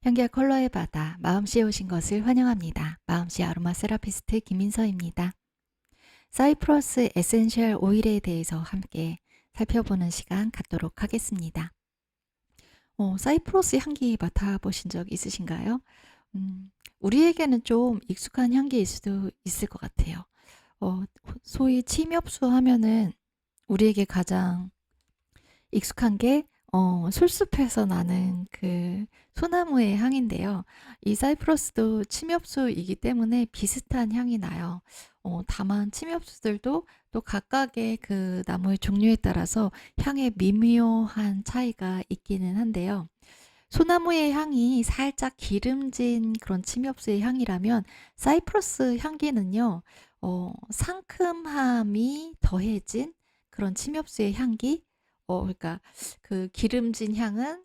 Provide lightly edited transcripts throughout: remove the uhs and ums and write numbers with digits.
향기와 컬러의 바다, 마음씨에 오신 것을 환영합니다. 마음씨 아로마 세라피스트 김인서입니다. 사이프러스 에센셜 오일에 대해서 함께 살펴보는 시간 갖도록 하겠습니다. 사이프러스 향기 맡아보신 적 있으신가요? 우리에게는 좀 익숙한 향기일 수도 있을 것 같아요. 소위 침엽수 하면은 우리에게 가장 익숙한 게 솔숲에서 나는 그 소나무의 향인데요. 이 사이프러스도 침엽수이기 때문에 비슷한 향이 나요. 다만 침엽수들도 또 각각의 그 나무의 종류에 따라서 향에 미묘한 차이가 있기는 한데요. 소나무의 향이 살짝 기름진 그런 침엽수의 향이라면 사이프러스 향기는요, 상큼함이 더해진 그런 침엽수의 향기, 그러니까 그 기름진 향은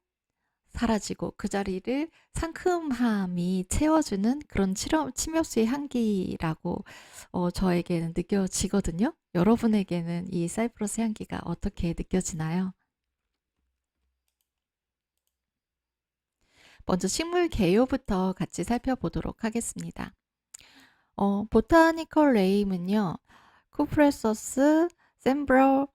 사라지고 그 자리를 상큼함이 채워주는 그런 침엽수의 향기라고 저에게는 느껴지거든요. 여러분에게는 이 사이프러스 향기가 어떻게 느껴지나요? 먼저 식물 개요부터 같이 살펴보도록 하겠습니다. 보타니컬 네임은요, 쿠프레서스 셈브러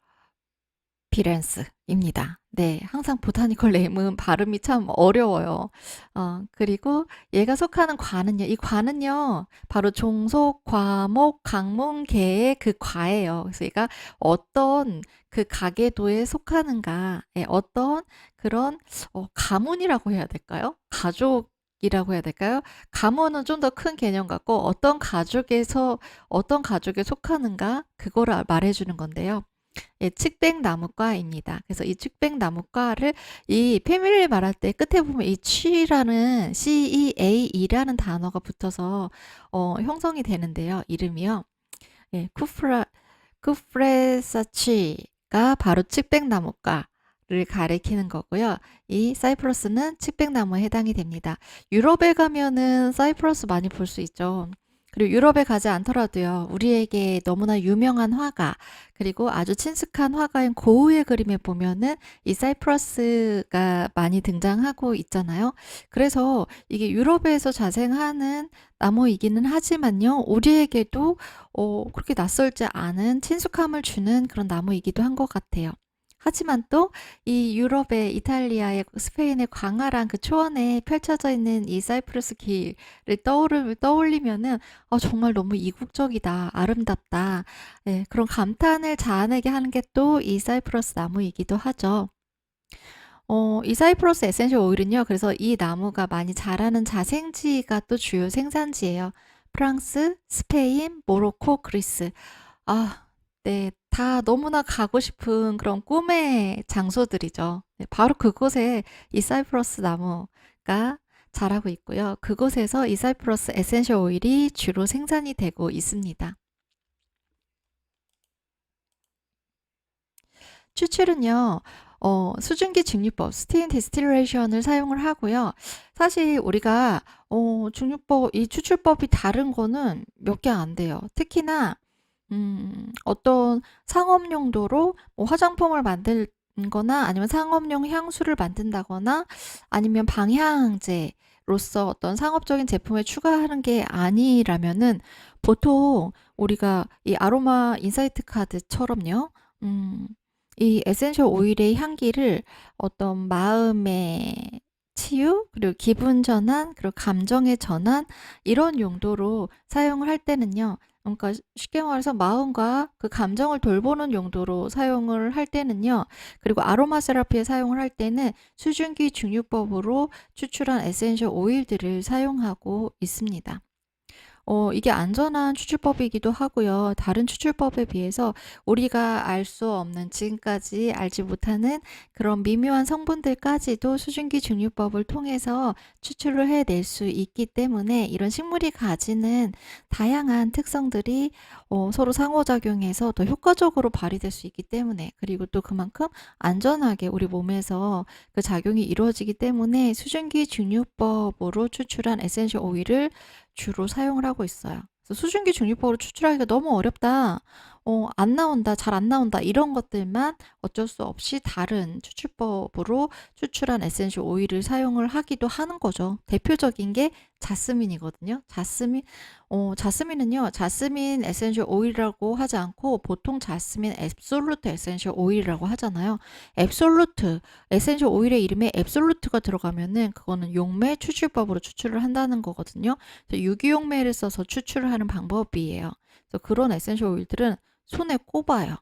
비렌스입니다. 네, 항상 보타니컬 네임은 발음이 참 어려워요. 그리고 얘가 속하는 과는요, 이 과는요, 바로 종속, 과목, 강문계의 그 과예요. 그래서 얘가 어떤 그 가계도에 속하는가, 어떤 그런 가문이라고 해야 될까요? 가족이라고 해야 될까요? 가문은 좀 더 큰 개념 같고 어떤 가족에 속하는가 그거를 말해주는 건데요. 예, 측백나무과입니다. 그래서 이 측백나무과를 이 패밀리를 말할 때 끝에 보면 이 취라는 CEAE라는 단어가 붙어서 형성이 되는데요. 이름이요. 예, 쿠프레사치가 바로 측백나무과를 가리키는 거고요. 이 사이프러스는 측백나무에 해당이 됩니다. 유럽에 가면은 사이프러스 많이 볼 수 있죠. 그리고 유럽에 가지 않더라도요, 우리에게 너무나 유명한 화가, 그리고 아주 친숙한 화가인 고흐의 그림에 보면은 이 사이프러스가 많이 등장하고 있잖아요. 그래서 이게 유럽에서 자생하는 나무이기는 하지만요, 우리에게도 그렇게 낯설지 않은 친숙함을 주는 그런 나무이기도 한 것 같아요. 하지만 또 이 유럽의 이탈리아의 스페인의 광활한 그 초원에 펼쳐져 있는 이 사이프러스 길을 떠올리면은 정말 너무 이국적이다, 아름답다, 예, 그런 감탄을 자아내게 하는 게 또 이 사이프러스 나무이기도 하죠. 이 사이프러스 에센셜 오일은요, 그래서 이 나무가 많이 자라는 자생지가 또 주요 생산지예요. 프랑스, 스페인, 모로코, 그리스. 아, 네, 다 너무나 가고 싶은 그런 꿈의 장소들이죠. 네, 바로 그곳에 이 사이프러스 나무가 자라고 있고요. 그곳에서 이 사이프러스 에센셜 오일이 주로 생산이 되고 있습니다. 추출은요, 수증기 증류법, 스팀 디스틸레이션을 사용을 하고요. 사실 우리가, 이 추출법이 다른 거는 몇 개 안 돼요. 특히나, 어떤 상업 용도로 뭐 화장품을 만들거나 아니면 상업용 향수를 만든다거나 아니면 방향제로서 어떤 상업적인 제품에 추가하는 게 아니라면은 보통 우리가 이 아로마 인사이트 카드처럼요. 음, 이 에센셜 오일의 향기를 어떤 마음의 치유, 그리고 기분 전환, 그리고 감정의 전환, 이런 용도로 사용을 할 때는요. 그러니까 쉽게 말해서 마음과 그 감정을 돌보는 용도로 사용을 할 때는요. 그리고 아로마 세라피에 사용을 할 때는 수증기 증류법으로 추출한 에센셜 오일들을 사용하고 있습니다. 이게 안전한 추출법이기도 하고요. 다른 추출법에 비해서 우리가 알 수 없는, 지금까지 알지 못하는 그런 미묘한 성분들까지도 수증기 증류법을 통해서 추출을 해낼 수 있기 때문에 이런 식물이 가지는 다양한 특성들이 서로 상호작용해서 더 효과적으로 발휘될 수 있기 때문에, 그리고 또 그만큼 안전하게 우리 몸에서 그 작용이 이루어지기 때문에 수증기 증류법으로 추출한 에센셜 오일을 주로 사용을 하고 있어요. 그래서 수증기 증류법으로 추출하기가 너무 어렵다. 안 나온다, 잘 안 나온다 이런 것들만 어쩔 수 없이 다른 추출법으로 추출한 에센셜 오일을 사용을 하기도 하는 거죠. 대표적인 게 자스민이거든요. 자스민은요. 자스민 에센셜 오일이라고 하지 않고 보통 자스민 앱솔루트 에센셜 오일이라고 하잖아요. 앱솔루트 에센셜 오일의 이름에 앱솔루트가 들어가면은 그거는 용매 추출법으로 추출을 한다는 거거든요. 유기용매를 써서 추출을 하는 방법이에요. 그래서 그런 에센셜 오일들은 손에 꼽아요.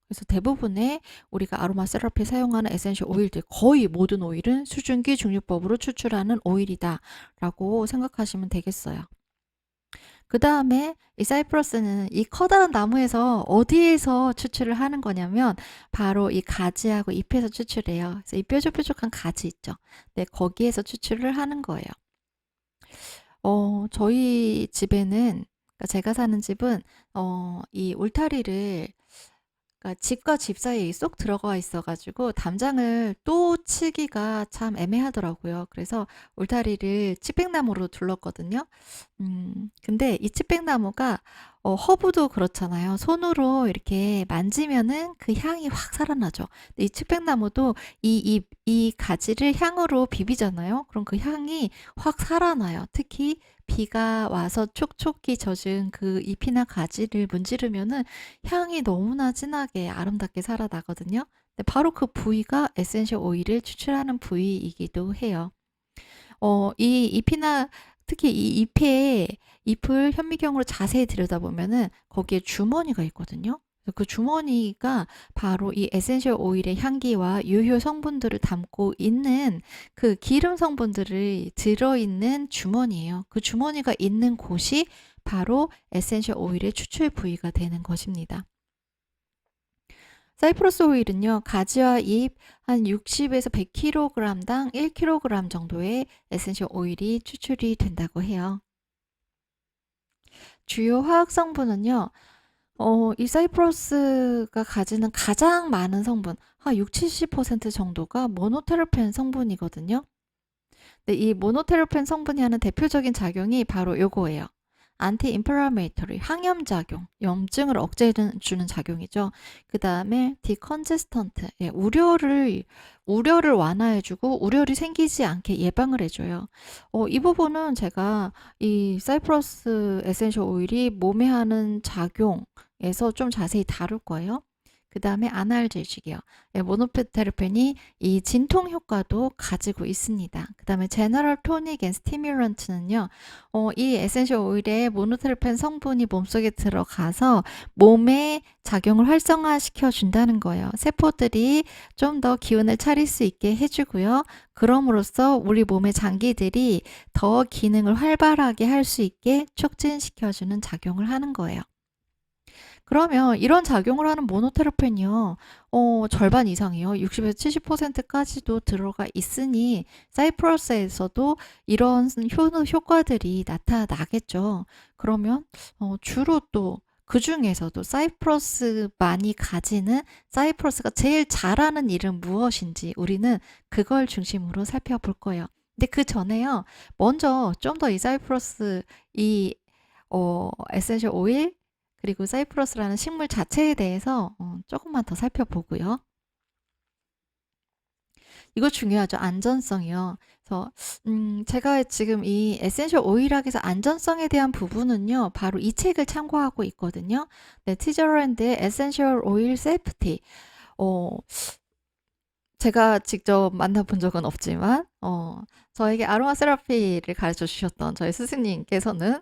그래서 대부분의 우리가 아로마 세라피 사용하는 에센셜 오일들, 거의 모든 오일은 수증기 중류법으로 추출하는 오일이다 라고 생각하시면 되겠어요. 그 다음에 이 사이프러스는 이 커다란 나무에서 어디에서 추출을 하는 거냐면 바로 이 가지하고 잎에서 추출해요. 그래서 이 뾰족뾰족한 가지 있죠. 네, 거기에서 추출을 하는 거예요. 저희 집에는, 그러니까 제가 사는 집은 이 울타리를, 그러니까 집과 집 사이에 쏙 들어가 있어가지고 담장을 또 치기가 참 애매하더라고요. 그래서 울타리를 칡백나무로 둘렀거든요. 근데 이 칡백나무가 허브도 그렇잖아요. 손으로 이렇게 만지면은 그 향이 확 살아나죠. 근데 이 칡백나무도 이 가지를 향으로 비비잖아요. 그럼 그 향이 확 살아나요. 특히 비가 와서 촉촉히 젖은 그 잎이나 가지를 문지르면은 향이 너무나 진하게 아름답게 살아나거든요. 근데 바로 그 부위가 에센셜 오일을 추출하는 부위이기도 해요. 이 잎이나 특히 이 잎을 현미경으로 자세히 들여다보면은 거기에 주머니가 있거든요. 그래서 그 주머니가 바로 이 에센셜 오일의 향기와 유효 성분들을 담고 있는 그 기름 성분들이 들어있는 주머니예요. 그 주머니가 있는 곳이 바로 에센셜 오일의 추출 부위가 되는 것입니다. 사이프러스 오일은요, 가지와 잎 한 60에서 100kg당 1kg 정도의 에센셜 오일이 추출이 된다고 해요. 주요 화학 성분은요, 이 사이프러스가 가지는 가장 많은 성분, 한 60, 70% 정도가 모노테르펜 성분이거든요. 근데 이 모노테르펜 성분이 하는 대표적인 작용이 바로 요거예요. 안티 인플라메이터리, 항염작용, 염증을 억제해주는 작용이죠. 그 다음에 디컨제스턴트, 우려를 완화해주고 우려를 생기지 않게 예방을 해줘요. 이 부분은 제가 이 사이프러스 에센셜 오일이 몸에 하는 작용에서 좀 자세히 다룰 거예요. 그 다음에 아날제식이요. 모노테르펜이 이 진통 효과도 가지고 있습니다. 그 다음에 제너럴 토닉 앤 스티뮬런트는요. 이 에센셜 오일의 모노테르펜 성분이 몸속에 들어가서 몸의 작용을 활성화시켜 준다는 거예요. 세포들이 좀 더 기운을 차릴 수 있게 해주고요. 그럼으로써 우리 몸의 장기들이 더 기능을 활발하게 할 수 있게 촉진시켜주는 작용을 하는 거예요. 그러면 이런 작용을 하는 모노테르펜이요. 절반 이상이요. 60에서 70%까지도 들어가 있으니 사이프러스에서도 이런 효과들이 나타나겠죠. 그러면 주로 또 그 중에서도 사이프러스만이 가지는, 사이프러스가 제일 잘하는 일은 무엇인지 우리는 그걸 중심으로 살펴볼 거예요. 근데 그 전에요. 먼저 좀 더 이 사이프러스 에센셜 오일 그리고 사이프러스라는 식물 자체에 대해서 조금만 더 살펴보고요. 이거 중요하죠. 안전성이요. 그래서 제가 지금 이 에센셜 오일학에서 안전성에 대한 부분은요. 바로 이 책을 참고하고 있거든요. 네, 티저랜드의 에센셜 오일 세이프티. 제가 직접 만나본 적은 없지만 저에게 아로마 세라피를 가르쳐 주셨던 저희 스승님께서는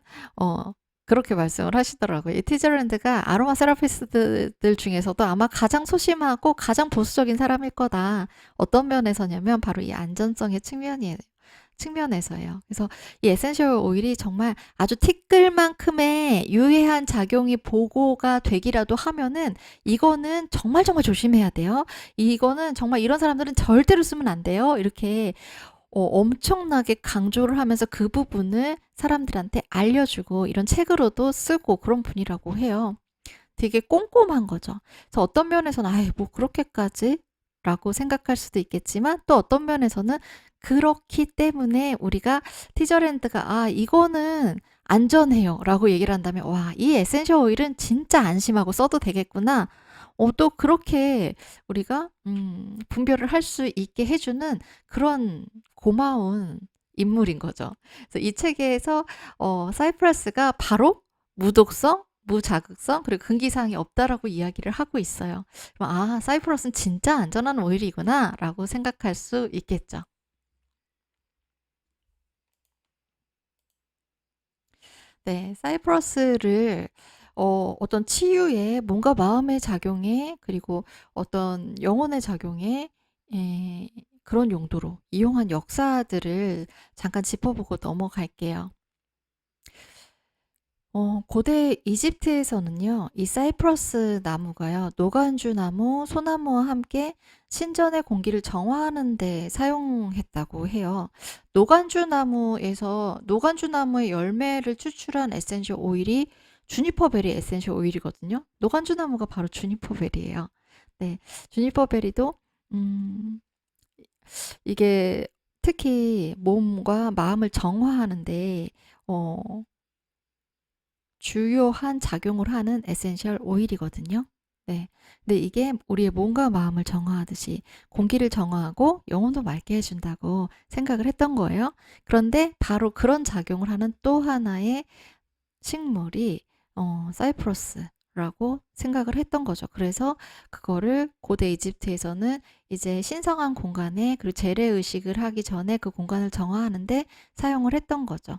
그렇게 말씀을 하시더라고요. 이 티저랜드가 아로마 세라피스트들 중에서도 아마 가장 소심하고 가장 보수적인 사람일 거다. 어떤 면에서냐면 바로 이 안전성의 측면에서예요. 그래서 이 에센셜 오일이 정말 아주 티끌만큼의 유해한 작용이 보고가 되기라도 하면은 이거는 정말 조심해야 돼요. 이거는 정말 이런 사람들은 절대로 쓰면 안 돼요. 이렇게 엄청나게 강조를 하면서 그 부분을 사람들한테 알려주고 이런 책으로도 쓰고 그런 분이라고 해요. 되게 꼼꼼한 거죠. 그래서 어떤 면에서는 뭐 그렇게까지? 라고 생각할 수도 있겠지만 또 어떤 면에서는 그렇기 때문에 우리가 티저랜드가 이거는 안전해요 라고 얘기를 한다면 와, 이 에센셜 오일은 진짜 안심하고 써도 되겠구나. 또 그렇게 우리가 분별을 할 수 있게 해주는 그런 고마운 인물인 거죠. 그래서 이 책에서 사이프러스가 바로 무독성, 무자극성, 그리고 금기사항이 없다라고 이야기를 하고 있어요. 그럼 사이프러스는 진짜 안전한 오일이구나 라고 생각할 수 있겠죠. 네, 사이프러스를 어떤 치유에, 뭔가 마음의 작용에, 그리고 어떤 영혼의 작용에 그런 용도로 이용한 역사들을 잠깐 짚어보고 넘어갈게요. 고대 이집트에서는요, 이 사이프러스 나무가요, 노간주 나무, 소나무와 함께 신전의 공기를 정화하는 데 사용했다고 해요. 노간주 나무의 열매를 추출한 에센셜 오일이 주니퍼베리 에센셜 오일이거든요. 노간주 나무가 바로 주니퍼베리예요. 네, 주니퍼베리도 음, 이게 특히 몸과 마음을 정화하는데 어, 주요한 작용을 하는 에센셜 오일이거든요. 네. 근데 이게 우리의 몸과 마음을 정화하듯이 공기를 정화하고 영혼도 맑게 해준다고 생각을 했던 거예요. 그런데 바로 그런 작용을 하는 또 하나의 식물이 사이프러스라고 생각을 했던 거죠. 그래서 그거를 고대 이집트에서는 이제 신성한 공간에, 그리고 재래의식을 하기 전에 그 공간을 정화하는데 사용을 했던 거죠.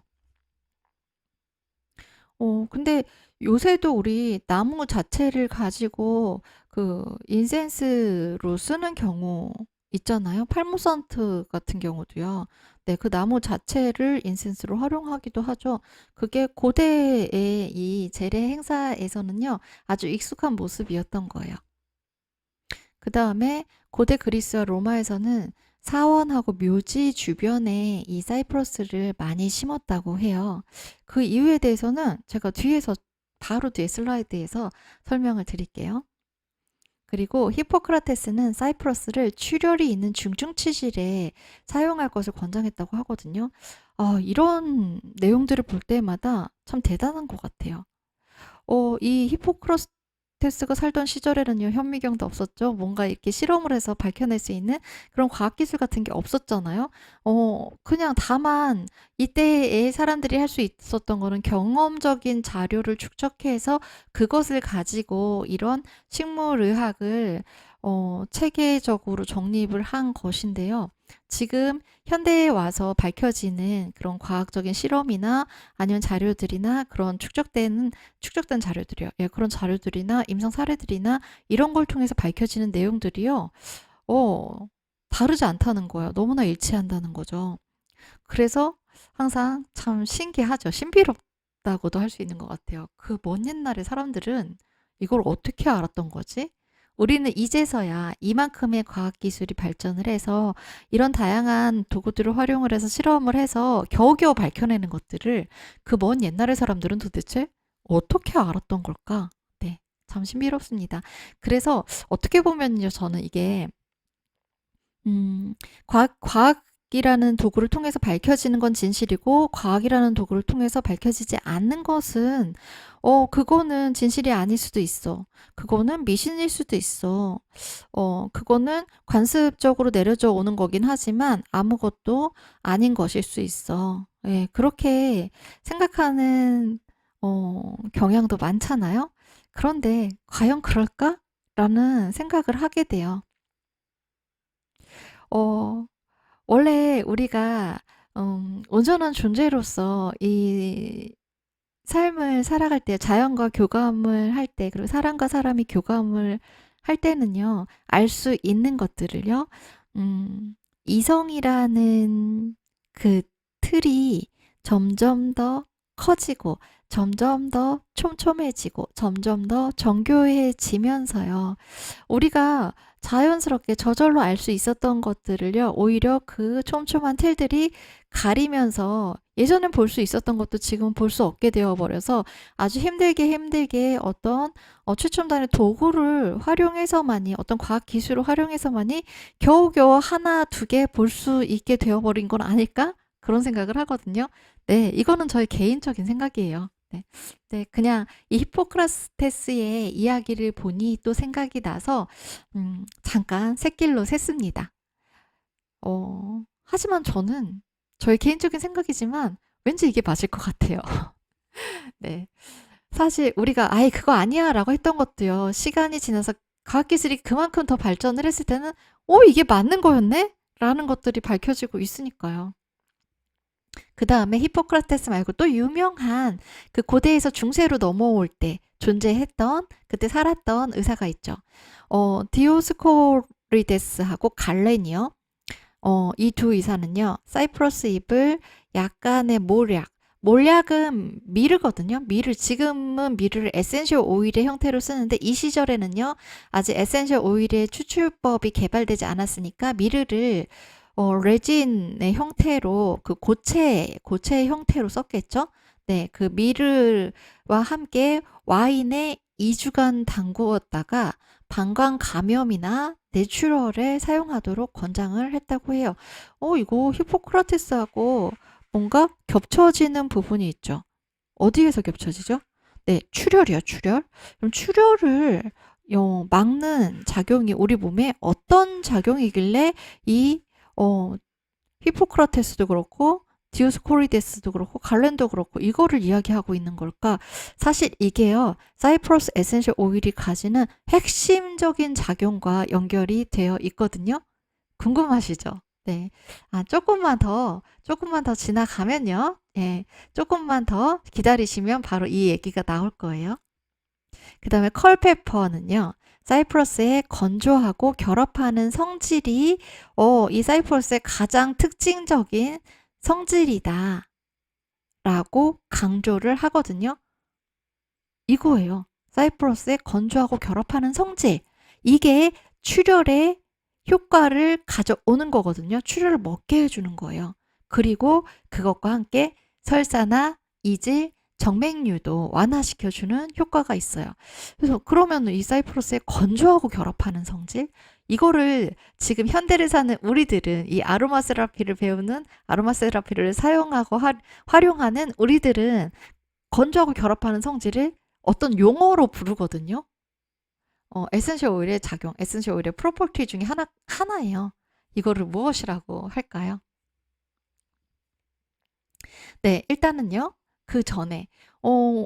근데 요새도 우리 나무 자체를 가지고 그 인센스로 쓰는 경우 있잖아요. 팔무선트 같은 경우도요. 네, 그 나무 자체를 인센스로 활용하기도 하죠. 그게 고대의 이 재래 행사에서는요, 아주 익숙한 모습이었던 거예요. 그 다음에 고대 그리스와 로마에서는 사원하고 묘지 주변에 이 사이프러스를 많이 심었다고 해요. 그 이유에 대해서는 제가 바로 뒤에 슬라이드에서 설명을 드릴게요. 그리고 히포크라테스는 사이프러스를 출혈이 있는 중증 치질에 사용할 것을 권장했다고 하거든요. 이런 내용들을 볼 때마다 참 대단한 것 같아요. 이 히포크라테스가 살던 시절에는요, 현미경도 없었죠. 뭔가 이렇게 실험을 해서 밝혀낼 수 있는 그런 과학기술 같은 게 없었잖아요. 그냥 다만 이때의 사람들이 할 수 있었던 거는 경험적인 자료를 축적해서 그것을 가지고 이런 식물의학을 체계적으로 정립을 한 것인데요. 지금 현대에 와서 밝혀지는 그런 과학적인 실험이나 아니면 자료들이나 그런 축적된 자료들이요. 예, 그런 자료들이나 임상 사례들이나 이런 걸 통해서 밝혀지는 내용들이요. 다르지 않다는 거예요. 너무나 일치한다는 거죠. 그래서 항상 참 신기하죠. 신비롭다고도 할 수 있는 것 같아요. 그 먼 옛날에 사람들은 이걸 어떻게 알았던 거지? 우리는 이제서야 이만큼의 과학기술이 발전을 해서 이런 다양한 도구들을 활용을 해서 실험을 해서 겨우겨우 밝혀내는 것들을 그 먼 옛날의 사람들은 도대체 어떻게 알았던 걸까? 네, 참 신비롭습니다. 그래서 어떻게 보면요, 저는 이게 과학이라는 도구를 통해서 밝혀지는 건 진실이고, 과학이라는 도구를 통해서 밝혀지지 않는 것은, 그거는 진실이 아닐 수도 있어. 그거는 미신일 수도 있어. 그거는 관습적으로 내려져 오는 거긴 하지만 아무것도 아닌 것일 수 있어. 예, 그렇게 생각하는, 경향도 많잖아요. 그런데, 과연 그럴까? 라는 생각을 하게 돼요. 어, 원래 우리가 온전한 존재로서 이 삶을 살아갈 때, 자연과 교감을 할 때, 그리고 사람과 사람이 교감을 할 때는요, 알 수 있는 것들을요, 이성이라는 그 틀이 점점 더 커지고 점점 더 촘촘해지고 점점 더 정교해지면서요. 우리가 자연스럽게 저절로 알 수 있었던 것들을요, 오히려 그 촘촘한 틀들이 가리면서 예전엔 볼 수 있었던 것도 지금 볼 수 없게 되어 버려서 아주 힘들게 어떤 최첨단의 도구를 활용해서만이, 어떤 과학 기술을 활용해서만이 겨우겨우 하나, 두 개 볼 수 있게 되어 버린 건 아닐까? 그런 생각을 하거든요. 네, 이거는 저의 개인적인 생각이에요. 네. 네, 그냥 이 히포크라테스의 이야기를 보니 또 생각이 나서 잠깐 샛길로 샜습니다. 하지만 저는 저의 개인적인 생각이지만 왠지 이게 맞을 것 같아요. 네. 사실 우리가 아예 그거 아니야 라고 했던 것도요, 시간이 지나서 과학기술이 그만큼 더 발전을 했을 때는 이게 맞는 거였네? 라는 것들이 밝혀지고 있으니까요. 그 다음에 히포크라테스 말고 또 유명한 그 고대에서 중세로 넘어올 때 존재했던, 그때 살았던 의사가 있죠. 디오스코리데스하고 갈렌이요. 이 두 의사는요, 사이프러스 잎을 약간의 몰약은 미르거든요. 지금은 미르를 에센셜 오일의 형태로 쓰는데, 이 시절에는요, 아직 에센셜 오일의 추출법이 개발되지 않았으니까 미르를 레진의 형태로, 그 고체의 형태로 썼겠죠. 네, 그 미르와 함께 와인에 2주간 담그었다가 방광 감염이나 내추럴에 사용하도록 권장을 했다고 해요. 이거 히포크라테스하고 뭔가 겹쳐지는 부분이 있죠. 어디에서 겹쳐지죠? 네, 출혈이요, 출혈. 그럼 출혈을 막는 작용이 우리 몸에 어떤 작용이길래 이 히포크라테스도 그렇고 디오스코리데스도 그렇고 갈렌도 그렇고 이거를 이야기하고 있는 걸까? 사실 이게요, 사이프러스 에센셜 오일이 가지는 핵심적인 작용과 연결이 되어 있거든요. 궁금하시죠? 네. 조금만 더 지나가면요. 예, 조금만 더 기다리시면 바로 이 얘기가 나올 거예요. 그 다음에 컬페퍼는요, 사이프러스의 건조하고 결합하는 성질이 이 사이프러스의 가장 특징적인 성질이다 라고 강조를 하거든요. 이거예요. 사이프러스의 건조하고 결합하는 성질, 이게 출혈의 효과를 가져오는 거거든요. 출혈을 먹게 해주는 거예요. 그리고 그것과 함께 설사나 이질, 정맥류도 완화시켜주는 효과가 있어요. 그래서 그러면 이 사이프러스의 건조하고 결합하는 성질, 이거를 지금 현대를 사는 우리들은, 이 아로마 세라피를 배우는, 아로마 세라피를 사용하고 활용하는 우리들은 건조하고 결합하는 성질을 어떤 용어로 부르거든요. 에센셜 오일의 작용, 에센셜 오일의 프로퍼티 중에 하나예요. 이거를 무엇이라고 할까요? 네, 일단은요, 그 전에,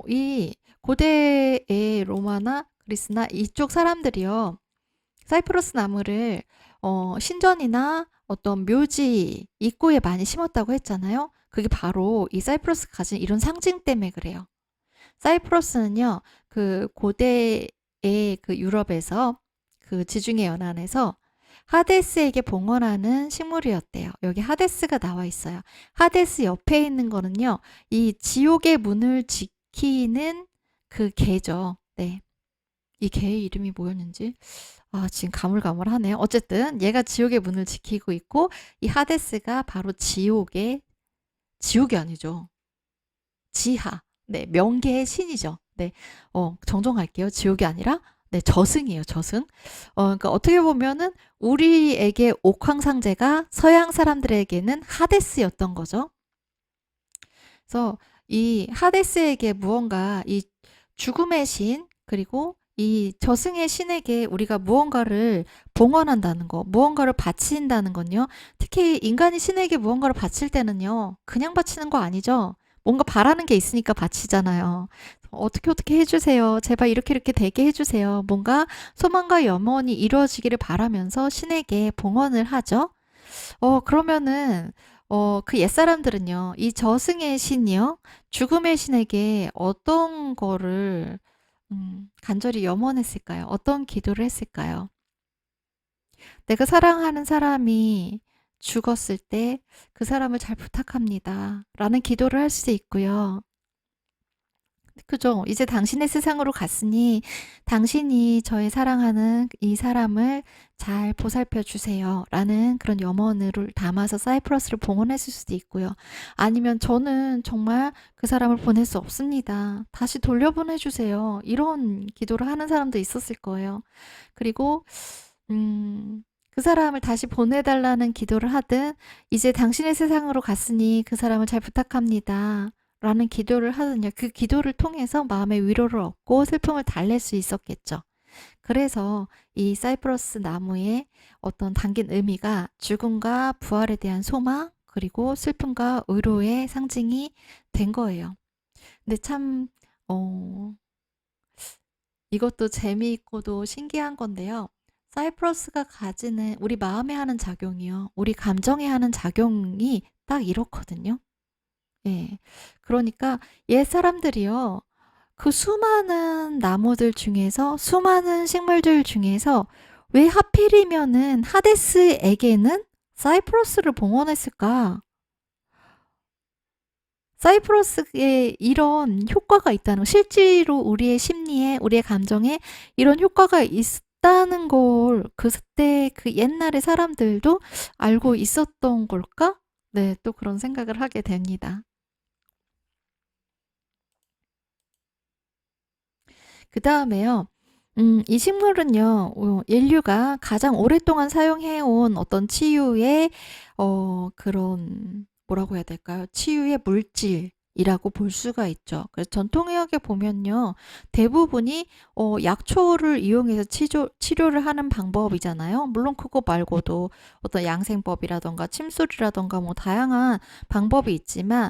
이 고대의 로마나 그리스나 이쪽 사람들이요, 사이프러스 나무를, 신전이나 어떤 묘지, 입구에 많이 심었다고 했잖아요. 그게 바로 이 사이프러스가 가진 이런 상징 때문에 그래요. 사이프러스는요, 그 고대의 그 유럽에서, 그 지중해 연안에서 하데스에게 봉헌하는 식물이었대요. 여기 하데스가 나와 있어요. 하데스 옆에 있는 거는요, 이 지옥의 문을 지키는 그 개죠. 네. 이 개의 이름이 뭐였는지, 지금 가물가물하네요. 어쨌든 얘가 지옥의 문을 지키고 있고, 이 하데스가 바로 지옥이 아니죠. 지하. 네, 명계의 신이죠. 네, 정정할게요. 지옥이 아니라, 네, 저승이에요, 저승. 그러니까 어떻게 보면은 우리에게 옥황상제가 서양 사람들에게는 하데스였던 거죠. 그래서 이 하데스에게 무언가, 이 죽음의 신, 그리고 이 저승의 신에게 우리가 무언가를 봉헌한다는 거, 무언가를 바친다는 건요, 특히 인간이 신에게 무언가를 바칠 때는요, 그냥 바치는 거 아니죠. 뭔가 바라는 게 있으니까 바치잖아요. 어떻게 해주세요. 제발 이렇게 되게 해주세요. 뭔가 소망과 염원이 이루어지기를 바라면서 신에게 봉헌을 하죠. 그러면은, 그 옛사람들은요, 이 저승의 신이요, 죽음의 신에게 어떤 거를, 간절히 염원했을까요? 어떤 기도를 했을까요? 내가 사랑하는 사람이 죽었을 때 그 사람을 잘 부탁합니다. 라는 기도를 할 수도 있고요. 그죠? 이제 당신의 세상으로 갔으니 당신이 저의 사랑하는 이 사람을 잘 보살펴 주세요. 라는 그런 염원을 담아서 사이프러스를 봉헌했을 수도 있고요. 아니면 저는 정말 그 사람을 보낼 수 없습니다. 다시 돌려보내 주세요. 이런 기도를 하는 사람도 있었을 거예요. 그리고 그 사람을 다시 보내달라는 기도를 하든 이제 당신의 세상으로 갔으니 그 사람을 잘 부탁합니다. 라는 기도를 하든요. 그 기도를 통해서 마음의 위로를 얻고 슬픔을 달랠 수 있었겠죠. 그래서 이 사이프러스 나무의 어떤 담긴 의미가 죽음과 부활에 대한 소망, 그리고 슬픔과 의로의 상징이 된 거예요. 근데 참, 어, 이것도 재미있고도 신기한 건데요. 사이프러스가 가지는 우리 마음에 하는 작용이요. 우리 감정에 하는 작용이 딱 이렇거든요. 예. 그러니까 옛 사람들이요. 그 수많은 나무들 중에서, 수많은 식물들 중에서 왜 하필이면은 하데스에게는 사이프러스를 봉헌했을까? 사이프러스에 이런 효과가 있다는 거, 실제로 우리의 심리에, 우리의 감정에 이런 효과가 있다는 걸 그때 그 옛날의 사람들도 알고 있었던 걸까? 네, 또 그런 생각을 하게 됩니다. 그 다음에요. 이 식물은요, 인류가 가장 오랫동안 사용해온 어떤 치유의, 그런, 뭐라고 해야 될까요? 치유의 물질이라고 볼 수가 있죠. 그래서 전통의학에 보면요, 대부분이, 약초를 이용해서 치료를 하는 방법이잖아요. 물론 그거 말고도 어떤 양생법이라던가 침술이라던가 뭐 다양한 방법이 있지만,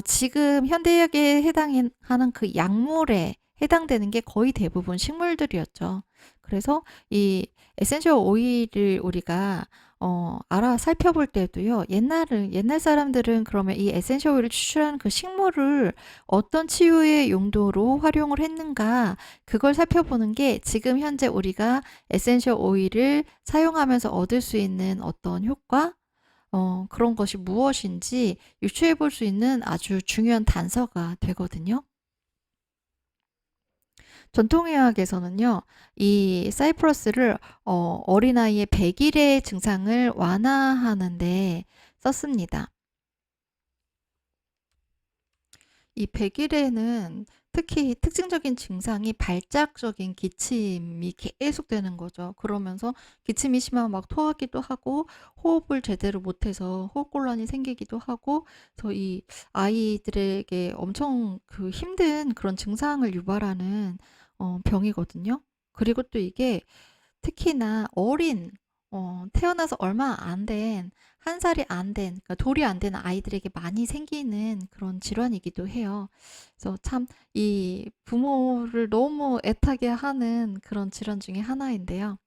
지금 현대의학에 해당하는 그 약물에 해당되는 게 거의 대부분 식물들이었죠. 그래서 이 에센셜 오일을 우리가 알아 살펴볼 때도요. 옛날 사람들은 그러면 이 에센셜 오일을 추출하는 그 식물을 어떤 치유의 용도로 활용을 했는가 그걸 살펴보는 게 지금 현재 우리가 에센셜 오일을 사용하면서 얻을 수 있는 어떤 효과 그런 것이 무엇인지 유추해 볼 수 있는 아주 중요한 단서가 되거든요. 전통의학에서는요, 이 사이프러스를 어린아이의 백일의 증상을 완화하는데 썼습니다. 이 백일에는 특히 특징적인 증상이 발작적인 기침이 계속되는 거죠. 그러면서 기침이 심하면 막 토하기도 하고 호흡을 제대로 못해서 호흡곤란이 생기기도 하고 그래서 이 아이들에게 엄청 그 힘든 그런 증상을 유발하는 병이거든요. 그리고 또 이게 특히나 태어나서 얼마 안 된, 한 살이 안 된, 그러니까 돌이 안 된 아이들에게 많이 생기는 그런 질환이기도 해요. 그래서 참 이 부모를 너무 애타게 하는 그런 질환 중에 하나인데요.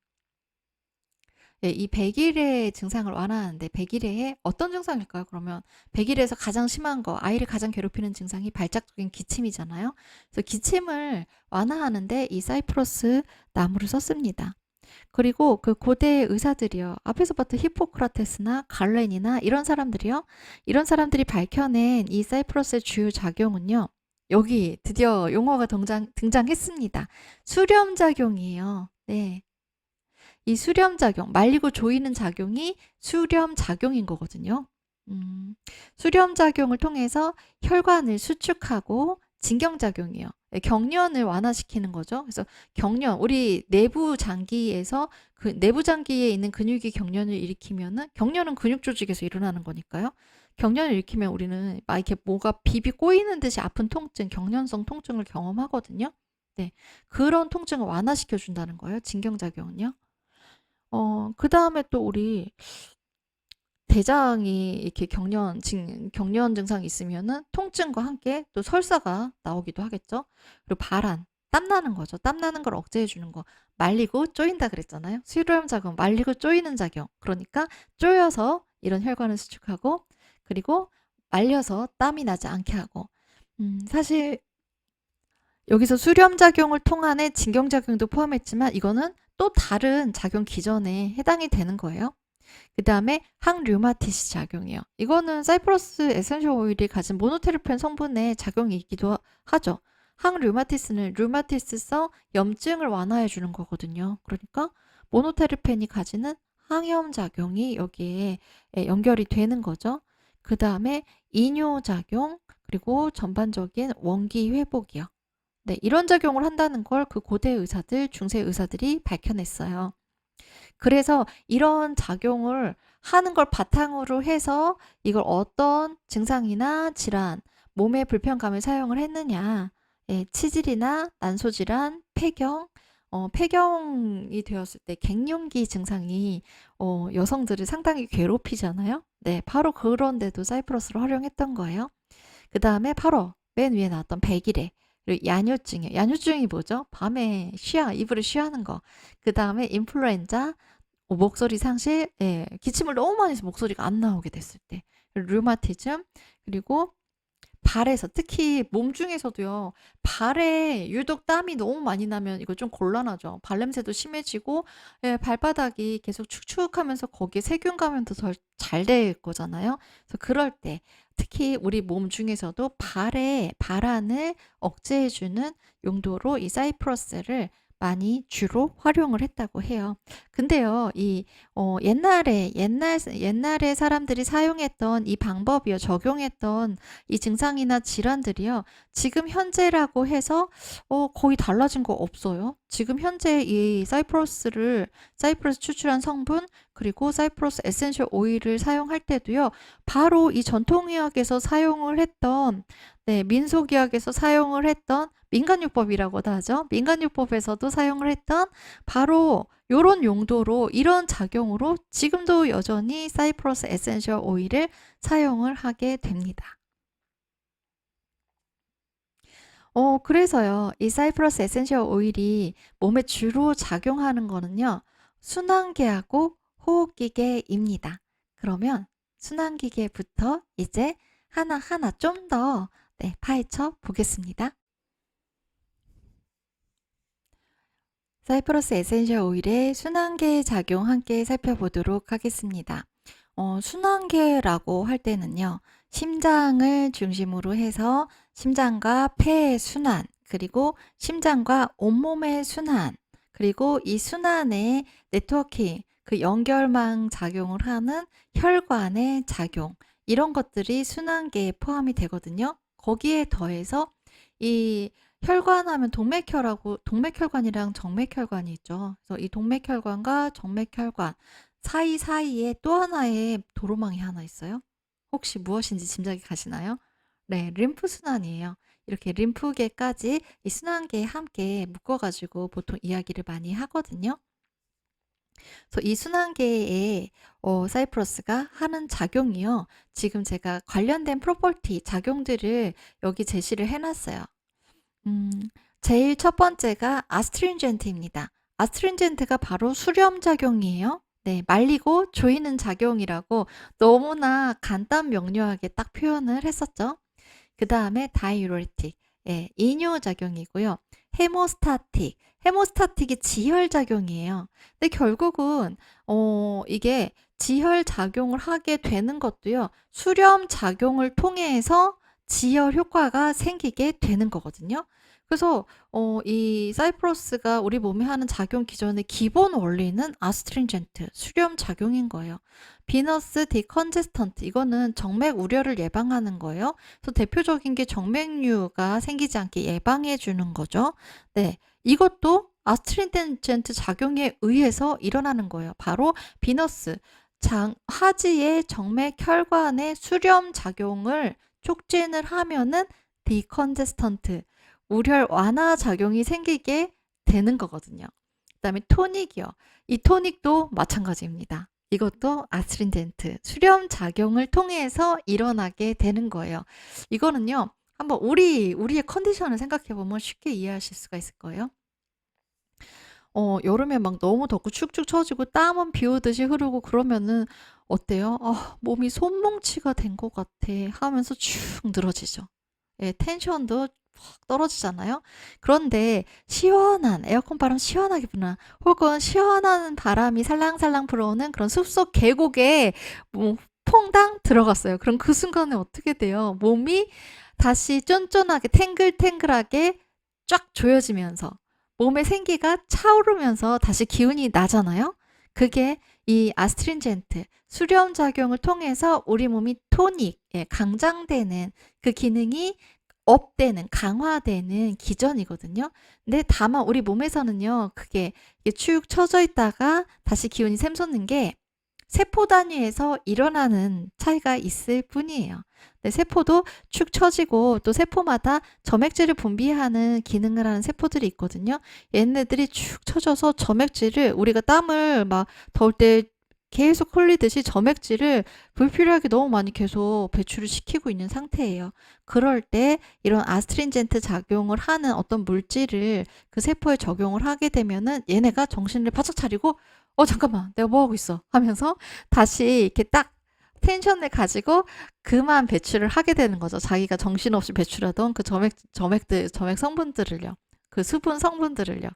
예, 이 백일의 증상을 완화하는데 백일의 어떤 증상일까요? 그러면 백일에서 가장 심한 거, 아이를 가장 괴롭히는 증상이 발작적인 기침이잖아요. 그래서 기침을 완화하는데 이 사이프러스 나무를 썼습니다. 그리고 그 고대 의사들이요. 앞에서 봤던 히포크라테스나 갈렌이나 이런 사람들이 밝혀낸 이 사이프러스의 주요 작용은요. 여기 드디어 용어가 등장했습니다. 수렴작용이에요. 네. 이 수렴작용, 말리고 조이는 작용이 수렴작용인 거거든요. 수렴작용을 통해서 혈관을 수축하고 진경작용이에요. 경련을 완화시키는 거죠. 그래서 경련, 우리 내부 장기에서 그 내부 장기에 있는 근육이 경련을 일으키면은 경련은 근육 조직에서 일어나는 거니까요. 경련을 일으키면 우리는 막 이렇게 뭐가 비비 꼬이는 듯이 아픈 통증, 경련성 통증을 경험하거든요. 네. 그런 통증을 완화시켜 준다는 거예요. 진경작용은요. 그 다음에 또 우리 대장이 이렇게 경련 증상이 있으면은 통증과 함께 또 설사가 나오기도 하겠죠. 그리고 땀 나는 거죠. 땀 나는 걸 억제해 주는 거. 말리고 쪼인다 그랬잖아요. 수렴 작용, 말리고 쪼이는 작용. 그러니까 쪼여서 이런 혈관을 수축하고 그리고 말려서 땀이 나지 않게 하고. 사실 여기서 수렴작용을 통한의 진경작용도 포함했지만 이거는 또 다른 작용 기전에 해당이 되는 거예요. 그 다음에 항류마티스 작용이요. 이거는 사이프러스 에센셜 오일이 가진 모노테르펜 성분의 작용이기도 하죠. 항류마티스는 류마티스성 염증을 완화해 주는 거거든요. 그러니까 모노테르펜이 가지는 항염 작용이 여기에 연결이 되는 거죠. 그 다음에 이뇨작용, 그리고 전반적인 원기 회복이요. 네, 이런 작용을 한다는 걸 그 고대 의사들, 중세 의사들이 밝혀냈어요. 그래서 이런 작용을 하는 걸 바탕으로 해서 이걸 어떤 증상이나 질환, 몸의 불편감을 사용을 했느냐. 예, 치질이나 난소질환, 폐경, 폐경이 되었을 때 갱년기 증상이 여성들을 상당히 괴롭히잖아요. 네, 바로 그런데도 사이프러스를 활용했던 거예요. 그 다음에 바로 맨 위에 나왔던 백일해. 그리고 야뇨증이에요. 야뇨증이 뭐죠? 밤에 이불을 쉬하는 거. 그 다음에 인플루엔자, 목소리 상실, 예, 기침을 너무 많이 해서 목소리가 안 나오게 됐을 때. 류마티즘, 그리고 발에서, 특히 몸 중에서도요, 발에 유독 땀이 너무 많이 나면 이거 좀 곤란하죠. 발냄새도 심해지고, 예, 발바닥이 계속 축축하면서 거기에 세균 감염도 더 잘 될 거잖아요. 그래서 그럴 때, 특히 우리 몸 중에서도 발안을 억제해주는 용도로 이 사이프러스를 많이 주로 활용을 했다고 해요. 근데요, 옛날에 사람들이 사용했던 이 방법이요, 적용했던 이 증상이나 질환들이요, 지금 현재라고 해서 거의 달라진 거 없어요. 지금 현재 이 사이프러스 추출한 성분, 그리고 사이프러스 에센셜 오일을 사용할 때도요, 바로 이 전통의학에서 사용을 했던, 네, 민속의학에서 사용을 했던 민간요법이라고도 하죠. 민간요법에서도 사용을 했던 바로 이런 용도로, 이런 작용으로 지금도 여전히 사이프러스 에센셜 오일을 사용을 하게 됩니다. 그래서요, 이 사이프러스 에센셜 오일이 몸에 주로 작용하는 거는요, 순환계하고 호흡기계입니다. 그러면 순환기계부터 이제 하나하나 좀 더 파헤쳐 보겠습니다. 사이프러스 에센셜 오일의 순환계 작용 함께 살펴보도록 하겠습니다. 순환계라고 할 때는요, 심장을 중심으로 해서 심장과 폐의 순환, 그리고 심장과 온몸의 순환, 그리고 이 순환의 네트워킹, 그 연결망 작용을 하는 혈관의 작용, 이런 것들이 순환계에 포함이 되거든요. 거기에 더해서 이 혈관 하면 동맥혈관이랑 정맥혈관이 있죠. 그래서 이 동맥혈관과 정맥혈관 사이사이에 또 하나의 도로망이 하나 있어요. 혹시 무엇인지 짐작이 가시나요? 네, 림프순환이에요. 이렇게 림프계까지 이 순환계에 함께 묶어가지고 보통 이야기를 많이 하거든요. 그래서 이 순환계에 사이프러스가 하는 작용이요. 지금 제가 관련된 프로퍼티, 작용들을 여기 제시를 해놨어요. 제일 첫 번째가 아스트링젠트입니다. 아스트링젠트가 바로 수렴작용이에요. 네, 말리고 조이는 작용이라고 너무나 간단 명료하게 딱 표현을 했었죠. 그 다음에 다이유레틱, 예, 이뇨작용이고요. 헤모스타틱이 지혈작용이에요. 근데 결국은 이게 지혈작용을 하게 되는 것도요, 수렴작용을 통해서 지혈 효과가 생기게 되는 거거든요. 그래서 이 사이프러스가 우리 몸에 하는 작용 기전의 기본 원리는 아스트링젠트, 수렴 작용인 거예요. 비너스 디컨제스턴트, 이거는 정맥 우려를 예방하는 거예요. 그래서 대표적인 게 정맥류가 생기지 않게 예방해 주는 거죠. 네, 이것도 아스트링젠트 작용에 의해서 일어나는 거예요. 바로 비너스, 하지의 정맥 혈관의 수렴 작용을 촉진을 하면은 디컨제스턴트, 우혈 완화 작용이 생기게 되는 거거든요. 그 다음에 토닉이요. 이 토닉도 마찬가지입니다. 이것도 아스트링젠트, 수렴 작용을 통해서 일어나게 되는 거예요. 이거는요, 한번 우리의 컨디션을 생각해보면 쉽게 이해하실 수가 있을 거예요. 여름에 막 너무 덥고 축축 처지고 땀은 비 오듯이 흐르고 그러면은 어때요? 몸이 손뭉치가 된 것 같아 하면서 축 늘어지죠. 예, 텐션도 확 떨어지잖아요. 그런데 시원한 에어컨 바람 시원하게 부나, 혹은 시원한 바람이 살랑살랑 불어오는 그런 숲속 계곡에 뭐 퐁당 들어갔어요. 그럼 그 순간에 어떻게 돼요? 몸이 다시 쫀쫀하게 탱글탱글하게 쫙 조여지면서 몸의 생기가 차오르면서 다시 기운이 나잖아요. 그게 이 아스트린젠트 수렴 작용을 통해서 우리 몸이 토닉, 강장되는 그 기능이 업되는, 강화되는 기전이거든요. 근데 다만 우리 몸에서는요, 그게 축 처져 있다가 다시 기운이 샘솟는 게 세포 단위에서 일어나는 차이가 있을 뿐이에요. 근데 세포도 축 처지고 또 세포마다 점액질을 분비하는 기능을 하는 세포들이 있거든요. 얘네들이 축 처져서 점액질을 우리가 땀을 막 더울 때 계속 흘리듯이 점액질을 불필요하게 너무 많이 계속 배출을 시키고 있는 상태예요. 그럴 때 이런 아스트린젠트 작용을 하는 어떤 물질을 그 세포에 적용을 하게 되면은 얘네가 정신을 바짝 차리고 잠깐만 내가 뭐하고 있어 하면서 다시 이렇게 딱 텐션을 가지고 그만 배출을 하게 되는 거죠. 자기가 정신없이 배출하던 그 점액 성분들을요. 그 수분 성분들을요.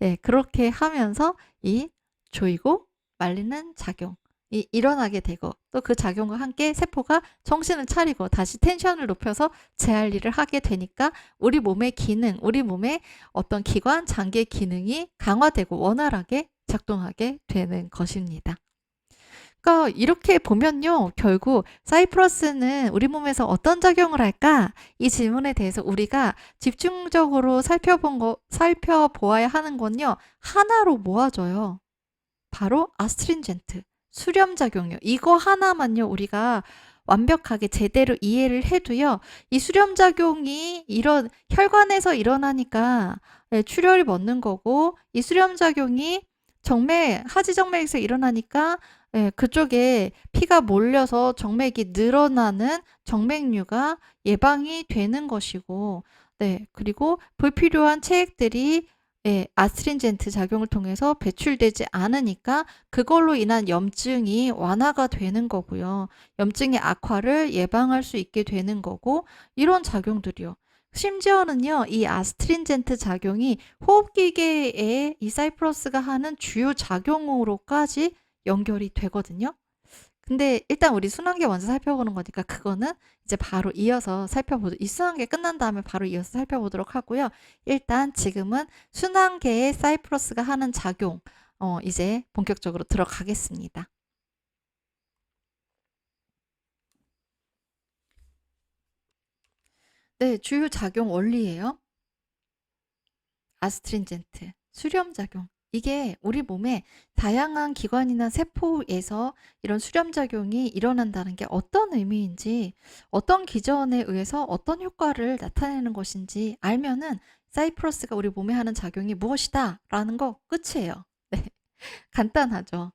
예, 그렇게 하면서 이 조이고 말리는 작용이 일어나게 되고 또 그 작용과 함께 세포가 정신을 차리고 다시 텐션을 높여서 재활일을 하게 되니까 우리 몸의 기능, 우리 몸의 어떤 기관, 장기의 기능이 강화되고 원활하게 작동하게 되는 것입니다. 그러니까 이렇게 보면요, 결국 사이프러스는 우리 몸에서 어떤 작용을 할까? 이 질문에 대해서 우리가 집중적으로 살펴보아야 하는 건요, 하나로 모아져요. 바로 아스트린젠트, 수렴작용이요. 이거 하나만요, 우리가 완벽하게 제대로 이해를 해도요, 이 수렴작용이 혈관에서 일어나니까 출혈이 멎는 거고, 이 수렴작용이 하지정맥에서 일어나니까 그쪽에 피가 몰려서 정맥이 늘어나는 정맥류가 예방이 되는 것이고, 그리고 불필요한 체액들이 아스트린젠트 작용을 통해서 배출되지 않으니까 그걸로 인한 염증이 완화가 되는 거고요. 염증의 악화를 예방할 수 있게 되는 거고, 이런 작용들이요. 심지어는요, 이 아스트린젠트 작용이 호흡기계에 이 사이프러스가 하는 주요 작용으로까지 연결이 되거든요. 근데 일단 우리 순환계 먼저 살펴보는 거니까 그거는 이제 바로 이어서 이 순환계 끝난 다음에 바로 이어서 살펴보도록 하고요. 일단 지금은 순환계에 사이프러스가 하는 작용, 이제 본격적으로 들어가겠습니다. 네, 주요 작용 원리예요. 아스트린젠트, 수렴작용. 이게 우리 몸에 다양한 기관이나 세포에서 이런 수렴작용이 일어난다는 게 어떤 의미인지, 어떤 기전에 의해서 어떤 효과를 나타내는 것인지 알면은 사이프러스가 우리 몸에 하는 작용이 무엇이다 라는 거 끝이에요. 네. 간단하죠.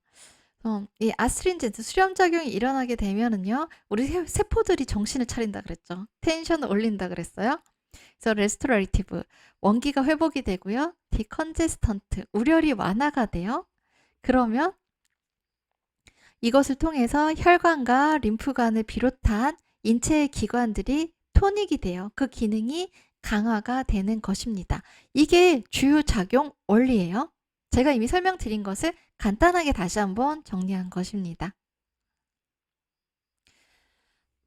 이 아스트린젠트 수렴작용이 일어나게 되면은요, 우리 세포들이 정신을 차린다 그랬죠. 텐션을 올린다 그랬어요. 그래서 레스토레이티브, 원기가 회복이 되고요. 디컨제스턴트, 우려리 완화가 돼요. 그러면 이것을 통해서 혈관과 림프관을 비롯한 인체의 기관들이 토닉이 돼요. 그 기능이 강화가 되는 것입니다. 이게 주요 작용 원리예요. 제가 이미 설명드린 것을 간단하게 다시 한번 정리한 것입니다.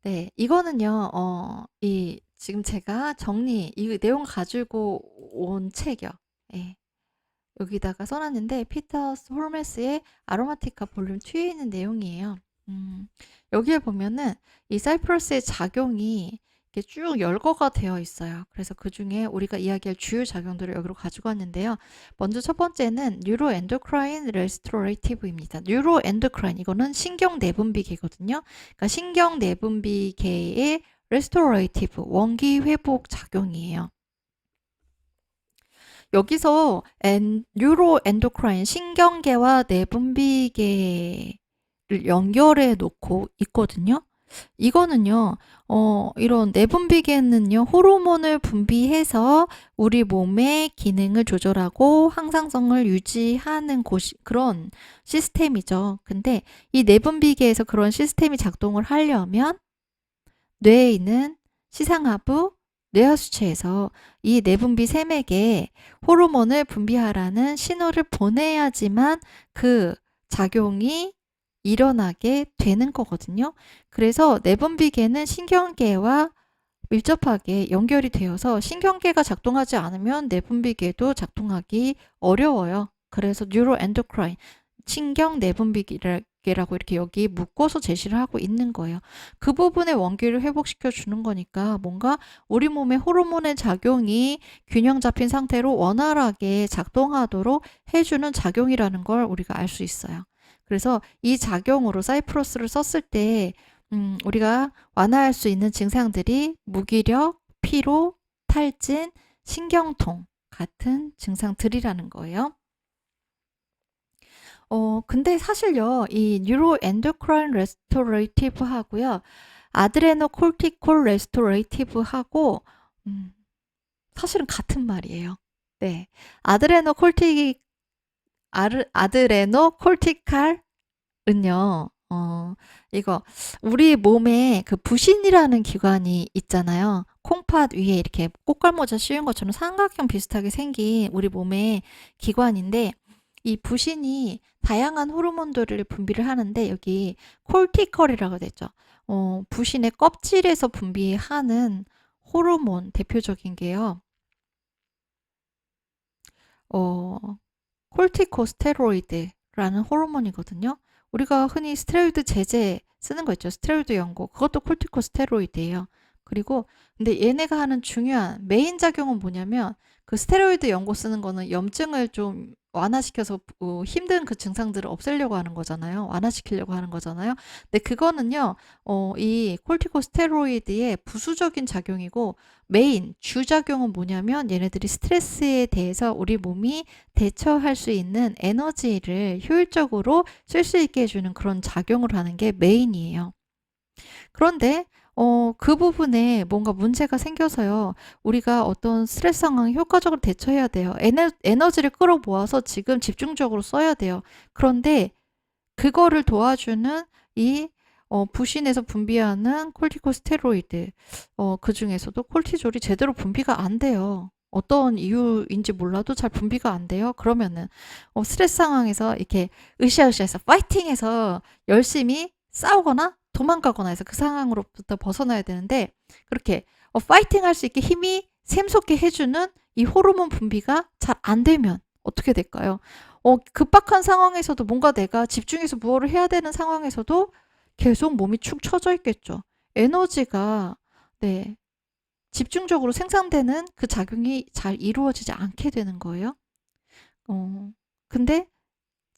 네, 이거는요, 지금 제가 이 내용 가지고 온 책이요. 예. 여기다가 써놨는데, 피터스 홀메스의 아로마티카 볼륨 2에 있는 내용이에요. 여기에 보면은 이 사이프러스의 작용이 이렇게 쭉 열거가 되어 있어요. 그래서 그 중에 우리가 이야기할 주요 작용들을 여기로 가지고 왔는데요. 먼저 첫 번째는 뉴로엔도크라인 레스토레이티브입니다. 뉴로엔도크라인, 이거는 신경내분비계거든요. 그러니까 신경내분비계의 레스토레이티브, 원기 회복 작용이에요. 여기서 뉴로엔도크라인, 신경계와 내분비계를 연결해 놓고 있거든요. 이거는요, 이런 내분비계는요, 호르몬을 분비해서 우리 몸의 기능을 조절하고 항상성을 유지하는 그런 시스템이죠. 근데 이 내분비계에서 그런 시스템이 작동을 하려면 뇌에 있는 시상하부, 뇌하수체에서 이 내분비 세맥에 호르몬을 분비하라는 신호를 보내야지만 그 작용이 일어나게 되는 거거든요. 그래서 내분비계는 신경계와 밀접하게 연결이 되어서 신경계가 작동하지 않으면 내분비계도 작동하기 어려워요. 그래서 뉴로엔도크라인, 신경 내분비계라고 이렇게 여기 묶어서 제시를 하고 있는 거예요. 그 부분의 원기를 회복시켜 주는 거니까 뭔가 우리 몸의 호르몬의 작용이 균형 잡힌 상태로 원활하게 작동하도록 해주는 작용이라는 걸 우리가 알 수 있어요. 그래서 이 작용으로 사이프러스를 썼을 때 우리가 완화할 수 있는 증상들이 무기력, 피로, 탈진, 신경통 같은 증상들이라는 거예요. 근데 사실요, 이 뉴로엔도크라인 레스토레이티브 하고요, 아드레노콜티콜 레스토레이티브 하고, 사실은 같은 말이에요. 네. 아드레노콜티칼은요, 이거, 우리 몸에 그 부신이라는 기관이 있잖아요. 콩팥 위에 이렇게 꽃갈모자 씌운 것처럼 삼각형 비슷하게 생긴 우리 몸의 기관인데, 이 부신이 다양한 호르몬들을 분비를 하는데, 여기 콜티컬이라고 됐죠. 부신의 껍질에서 분비하는 호르몬 대표적인 게요. 콜티코스테로이드라는 호르몬이거든요. 우리가 흔히 스테로이드 제제 쓰는 거 있죠. 스테로이드 연고. 그것도 콜티코스테로이드예요. 그리고 근데 얘네가 하는 중요한 메인 작용은 뭐냐면 그 스테로이드 연고 쓰는 거는 염증을 좀 완화시켜서 힘든 그 증상들을 없애려고 하는 거잖아요. 완화시키려고 하는 거잖아요. 근데 그거는요, 이 콜티코스테로이드의 부수적인 작용이고 메인 주작용은 뭐냐면 얘네들이 스트레스에 대해서 우리 몸이 대처할 수 있는 에너지를 효율적으로 쓸 수 있게 해주는 그런 작용을 하는 게 메인이에요. 그런데 그 부분에 뭔가 문제가 생겨서요. 우리가 어떤 스트레스 상황에 효과적으로 대처해야 돼요. 에너지를 끌어모아서 지금 집중적으로 써야 돼요. 그런데 그거를 도와주는 이 부신에서 분비하는 콜티코스테로이드, 그 중에서도 콜티졸이 제대로 분비가 안 돼요. 어떤 이유인지 몰라도 잘 분비가 안 돼요. 그러면은 스트레스 상황에서 이렇게 으쌰으쌰해서 파이팅해서 열심히 싸우거나 도망가거나 해서 그 상황으로부터 벗어나야 되는데, 그렇게 파이팅 할 수 있게 힘이 샘솟게 해주는 이 호르몬 분비가 잘 안 되면 어떻게 될까요? 급박한 상황에서도 뭔가 내가 집중해서 무엇을 해야 되는 상황에서도 계속 몸이 축 처져 있겠죠. 에너지가, 네, 집중적으로 생산되는 그 작용이 잘 이루어지지 않게 되는 거예요. 근데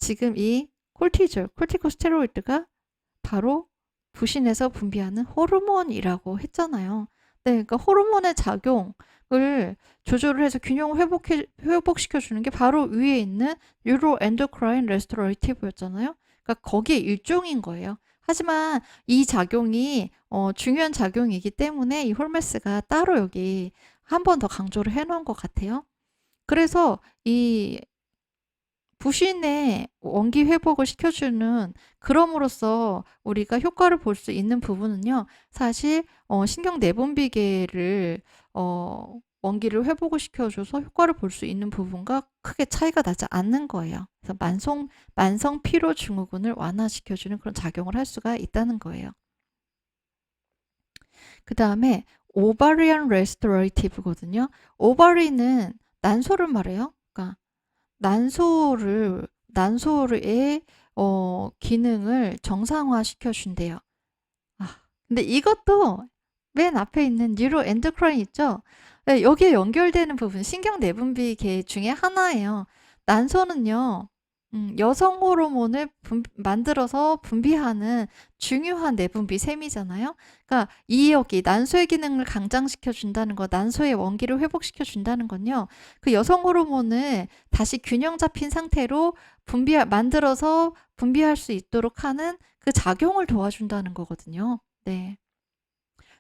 지금 이 콜티코스테로이드가 바로 부신에서 분비하는 호르몬이라고 했잖아요. 네, 그러니까 호르몬의 작용을 조절을 해서 균형을 회복시켜주는 게 바로 위에 있는 뉴로엔도크라인 레스토레이티브였잖아요. 그러니까 거기에 일종인 거예요. 하지만 이 작용이 중요한 작용이기 때문에 이 홀메스가 따로 여기 한 번 더 강조를 해놓은 것 같아요. 그래서 이 부신의 원기 회복을 시켜주는, 그럼으로써 우리가 효과를 볼 수 있는 부분은요, 사실 신경 내분비계를 원기를 회복을 시켜줘서 효과를 볼 수 있는 부분과 크게 차이가 나지 않는 거예요. 그래서 만성 피로 증후군을 완화시켜주는 그런 작용을 할 수가 있다는 거예요. 그 다음에 오바리안 레스토레이티브거든요. 오바리는 난소를 말해요. 그러니까 난소의 기능을 정상화시켜 준대요. 근데 이것도 맨 앞에 있는 뉴로엔도크라인 있죠? 네, 여기에 연결되는 부분, 신경 내분비계 중에 하나예요. 난소는요, 여성 호르몬을 만들어서 분비하는 중요한 내분비 셈이잖아요. 그러니까 여기 난소의 기능을 강장시켜 준다는 거, 난소의 원기를 회복시켜 준다는 건요, 그 여성 호르몬을 다시 균형 잡힌 상태로 만들어서 분비할 수 있도록 하는 그 작용을 도와준다는 거거든요. 네.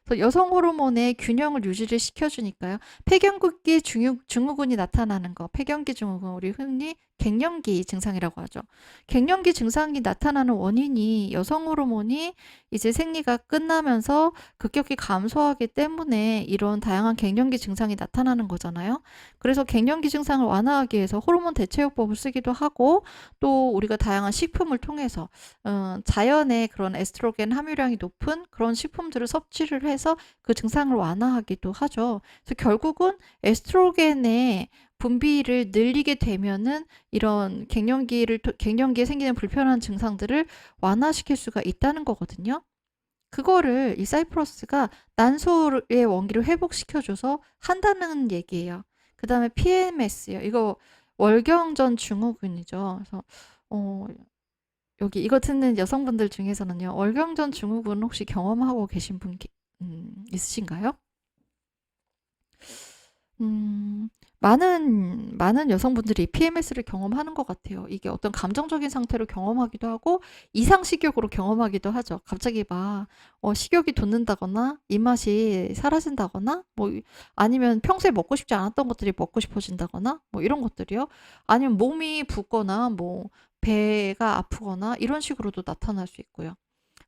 그래서 여성 호르몬의 균형을 유지를 시켜주니까요. 폐경기 증후군이 나타나는 거, 폐경기 증후군, 우리 흔히 갱년기 증상이라고 하죠. 갱년기 증상이 나타나는 원인이 여성 호르몬이 이제 생리가 끝나면서 급격히 감소하기 때문에 이런 다양한 갱년기 증상이 나타나는 거잖아요. 그래서 갱년기 증상을 완화하기 위해서 호르몬 대체요법을 쓰기도 하고, 또 우리가 다양한 식품을 통해서 자연의 그런 에스트로겐 함유량이 높은 그런 식품들을 섭취를 해서 그 증상을 완화하기도 하죠. 그래서 결국은 에스트로겐의 분비를 늘리게 되면은 이런 갱년기에 생기는 불편한 증상들을 완화시킬 수가 있다는 거거든요. 그거를 이 사이프러스가 난소의 원기를 회복시켜줘서 한다는 얘기예요. 그 다음에 PMS요. 이거 월경전 증후군이죠. 그래서 여기 이거 듣는 여성분들 중에서는요, 월경전 증후군 혹시 경험하고 계신 분 있으신가요? 많은 여성분들이 PMS를 경험하는 것 같아요. 이게 어떤 감정적인 상태로 경험하기도 하고, 이상식욕으로 경험하기도 하죠. 갑자기 막, 식욕이 돋는다거나, 입맛이 사라진다거나, 뭐, 아니면 평소에 먹고 싶지 않았던 것들이 먹고 싶어진다거나, 뭐, 이런 것들이요. 아니면 몸이 붓거나, 뭐, 배가 아프거나, 이런 식으로도 나타날 수 있고요.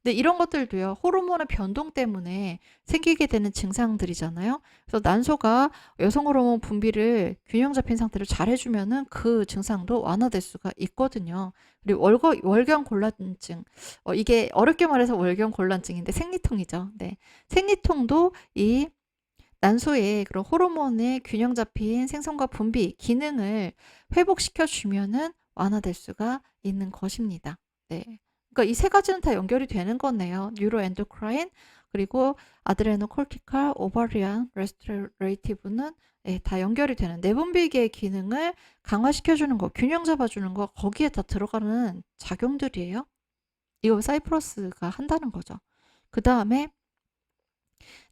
근데 이런 것들도요, 호르몬의 변동 때문에 생기게 되는 증상들이잖아요. 그래서 난소가 여성 호르몬 분비를 균형 잡힌 상태로 잘 해주면은 그 증상도 완화될 수가 있거든요. 그리고 월경 곤란증. 이게 어렵게 말해서 월경 곤란증인데 생리통이죠. 네. 생리통도 이 난소의 그런 호르몬의 균형 잡힌 생성과 분비 기능을 회복시켜 주면은 완화될 수가 있는 것입니다. 네. 그러니까 이 세 가지는 다 연결이 되는 거네요. 뉴로엔도크라인, 그리고 아드레노콜티칼, 오바리안, 레스토레이티브는 다 연결이 되는 내분비계의 기능을 강화시켜주는 거, 균형 잡아주는 거, 거기에 다 들어가는 작용들이에요. 이거 사이프러스가 한다는 거죠. 그 다음에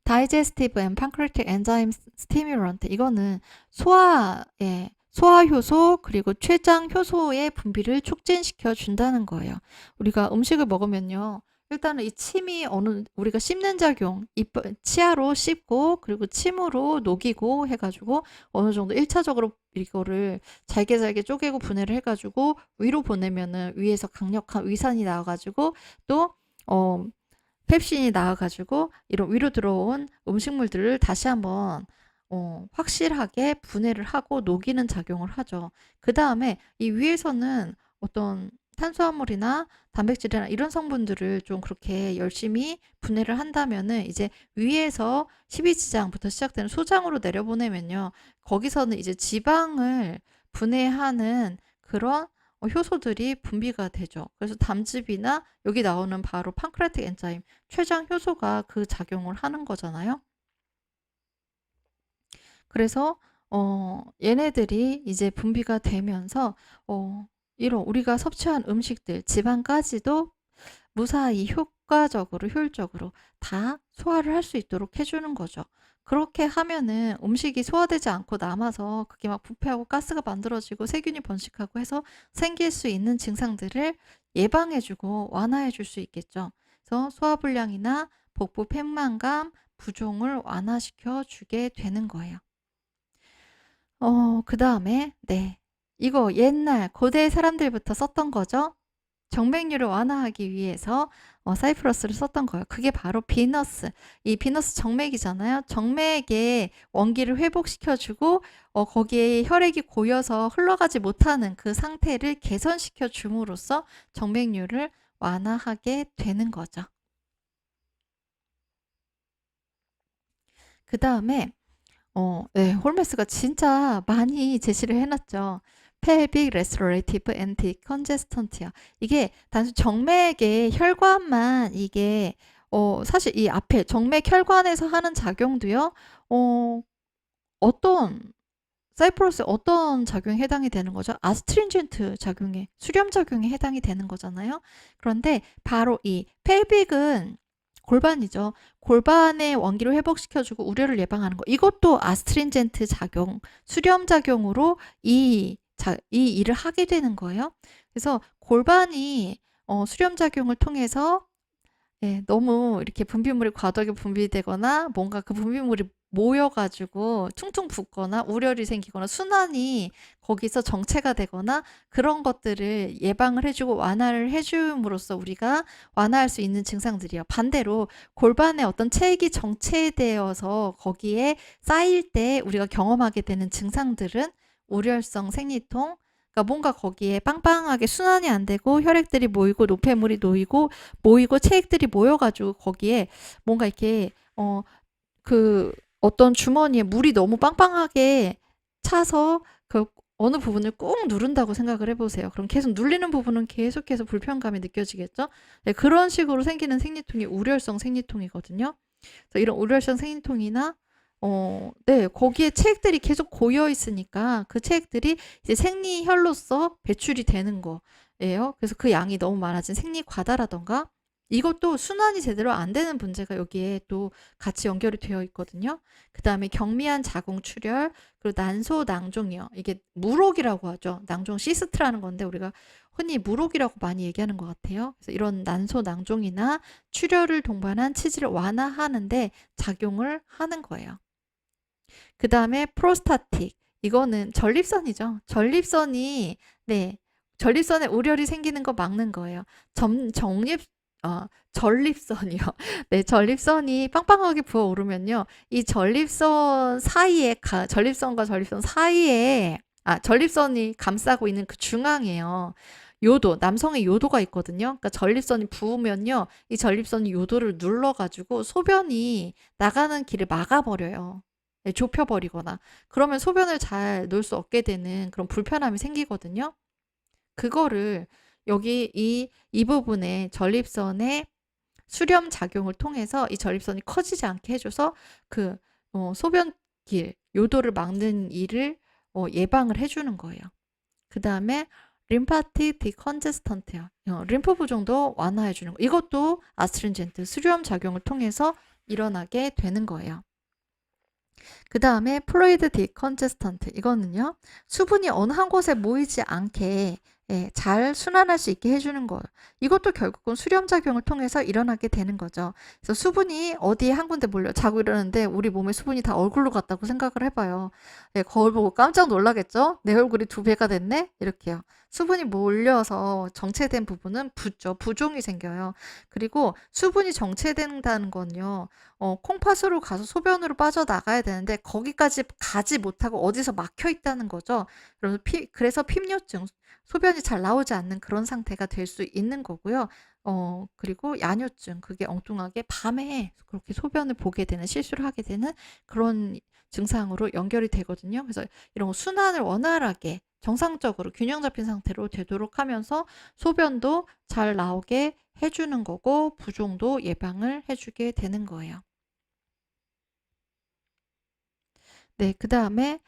다이제스티브 앤 판크레틱 엔자임 스티뮬런트, 이거는 소화 효소 그리고 췌장 효소의 분비를 촉진시켜 준다는 거예요. 우리가 음식을 먹으면요, 일단은 이 침이 우리가 씹는 작용, 치아로 씹고 그리고 침으로 녹이고 해가지고 어느 정도 1차적으로 이거를 잘게 쪼개고 분해를 해가지고 위로 보내면은 위에서 강력한 위산이 나와가지고 또 펩신이 나와가지고 이런 위로 들어온 음식물들을 다시 한번 확실하게 분해를 하고 녹이는 작용을 하죠. 그 다음에 이 위에서는 어떤 탄수화물이나 단백질이나 이런 성분들을 좀 그렇게 열심히 분해를 한다면은 이제 위에서 십이지장부터 시작되는 소장으로 내려보내면요, 거기서는 이제 지방을 분해하는 그런 효소들이 분비가 되죠. 그래서 담즙이나 여기 나오는 바로 판크레아틱 엔자임, 췌장 효소가 그 작용을 하는 거잖아요. 그래서 얘네들이 이제 분비가 되면서 이런 우리가 섭취한 음식들, 지방까지도 무사히 효율적으로 다 소화를 할 수 있도록 해주는 거죠. 그렇게 하면은 음식이 소화되지 않고 남아서 그게 막 부패하고 가스가 만들어지고 세균이 번식하고 해서 생길 수 있는 증상들을 예방해주고 완화해줄 수 있겠죠. 그래서 소화불량이나 복부 팽만감, 부종을 완화시켜 주게 되는 거예요. 그 다음에, 네. 이거 옛날 고대 사람들부터 썼던 거죠. 정맥류를 완화하기 위해서 사이프러스를 썼던 거예요. 그게 바로 비너스. 이 비너스 정맥이잖아요. 정맥의 원기를 회복시켜주고 거기에 혈액이 고여서 흘러가지 못하는 그 상태를 개선시켜 줌으로써 정맥류를 완화하게 되는 거죠. 그 다음에 네, 홀메스가 진짜 많이 제시를 해놨죠. pelvic restorative anticongestant. 이게 단순 정맥의 혈관만 이게 사실 이 앞에 정맥 혈관에서 하는 작용도요. 사이프러스의 어떤 작용에 해당이 되는 거죠? 아스트링젠트 작용에, 수렴 작용에 해당이 되는 거잖아요. 그런데 바로 이 펠빅은 골반이죠. 골반의 원기를 회복시켜주고 우려를 예방하는 거. 이것도 아스트린젠트 작용, 수렴 작용으로 이 일을 하게 되는 거예요. 그래서 골반이 수렴 작용을 통해서 너무 이렇게 분비물이 과도하게 분비되거나 뭔가 그 분비물이 모여가지고 퉁퉁 붓거나 우열이 생기거나 순환이 거기서 정체가 되거나 그런 것들을 예방을 해주고 완화를 해줌으로써 우리가 완화할 수 있는 증상들이요. 반대로 골반에 어떤 체액이 정체되어서 거기에 쌓일 때 우리가 경험하게 되는 증상들은 우렬성 생리통, 그러니까 뭔가 거기에 빵빵하게 순환이 안 되고 혈액들이 모이고 노폐물이 모이고 체액들이 모여가지고 거기에 뭔가 이렇게 그 어떤 주머니에 물이 너무 빵빵하게 차서 그 어느 부분을 꾹 누른다고 생각을 해보세요. 그럼 계속 눌리는 부분은 계속해서 불편감이 느껴지겠죠? 네, 그런 식으로 생기는 생리통이 우렬성 생리통이거든요. 그래서 이런 우렬성 생리통이나 네, 거기에 체액들이 계속 고여 있으니까 그 체액들이 이제 생리혈로서 배출이 되는 거예요. 그래서 그 양이 너무 많아진 생리과다라던가 이것도 순환이 제대로 안 되는 문제가 여기에 또 같이 연결이 되어 있거든요. 그 다음에 경미한 자궁 출혈, 그리고 난소 낭종이요. 이게 물혹이라고 하죠. 낭종 시스트라는 건데 우리가 흔히 물혹이라고 많이 얘기하는 것 같아요. 그래서 이런 난소 낭종이나 출혈을 동반한 치질을 완화하는데 작용을 하는 거예요. 그 다음에 프로스타틱. 이거는 전립선이죠. 네, 전립선에 우열이 생기는 거 막는 거예요. 전립선이요. 네, 전립선이 빵빵하게 부어오르면요. 이 전립선과 전립선 사이에, 전립선이 감싸고 있는 그 중앙이에요. 요도, 남성의 요도가 있거든요. 그러니까 전립선이 부으면요. 이 전립선이 요도를 눌러가지고 소변이 나가는 길을 막아버려요. 네, 좁혀버리거나. 그러면 소변을 잘 놓을 수 없게 되는 그런 불편함이 생기거든요. 그거를 여기 이 부분에 전립선의 수렴 작용을 통해서 이 전립선이 커지지 않게 해줘서 그 소변길, 요도를 막는 일을 예방을 해주는 거예요. 그 다음에 림파틱 디컨제스턴트요. 림프 부종도 완화해주는 거. 이것도 아스트린젠트 수렴 작용을 통해서 일어나게 되는 거예요. 그 다음에 플루이드 디컨제스턴트. 이거는요. 수분이 어느 한 곳에 모이지 않게 잘 순환할 수 있게 해주는 거예요. 이것도 결국은 수렴작용을 통해서 일어나게 되는 거죠. 그래서 수분이 어디에 한 군데 몰려 자고 이러는데 우리 몸에 수분이 다 얼굴로 갔다고 생각을 해봐요. 거울 보고 깜짝 놀라겠죠? 내 얼굴이 2배가 됐네? 이렇게요. 수분이 몰려서 정체된 부분은 붓죠. 부종이 생겨요. 그리고 수분이 정체된다는 건요. 콩팥으로 가서 소변으로 빠져나가야 되는데 거기까지 가지 못하고 어디서 막혀 있다는 거죠. 그래서 핍뇨증, 소변이 잘 나오지 않는 그런 상태가 될 수 있는 거고요. 그리고 야뇨증, 그게 엉뚱하게 밤에 그렇게 소변을 보게 되는, 실수를 하게 되는 그런 증상으로 연결이 되거든요. 그래서 이런 순환을 원활하게 정상적으로 균형 잡힌 상태로 되도록 하면서 소변도 잘 나오게 해주는 거고 부종도 예방을 해주게 되는 거예요. 네, 그 다음에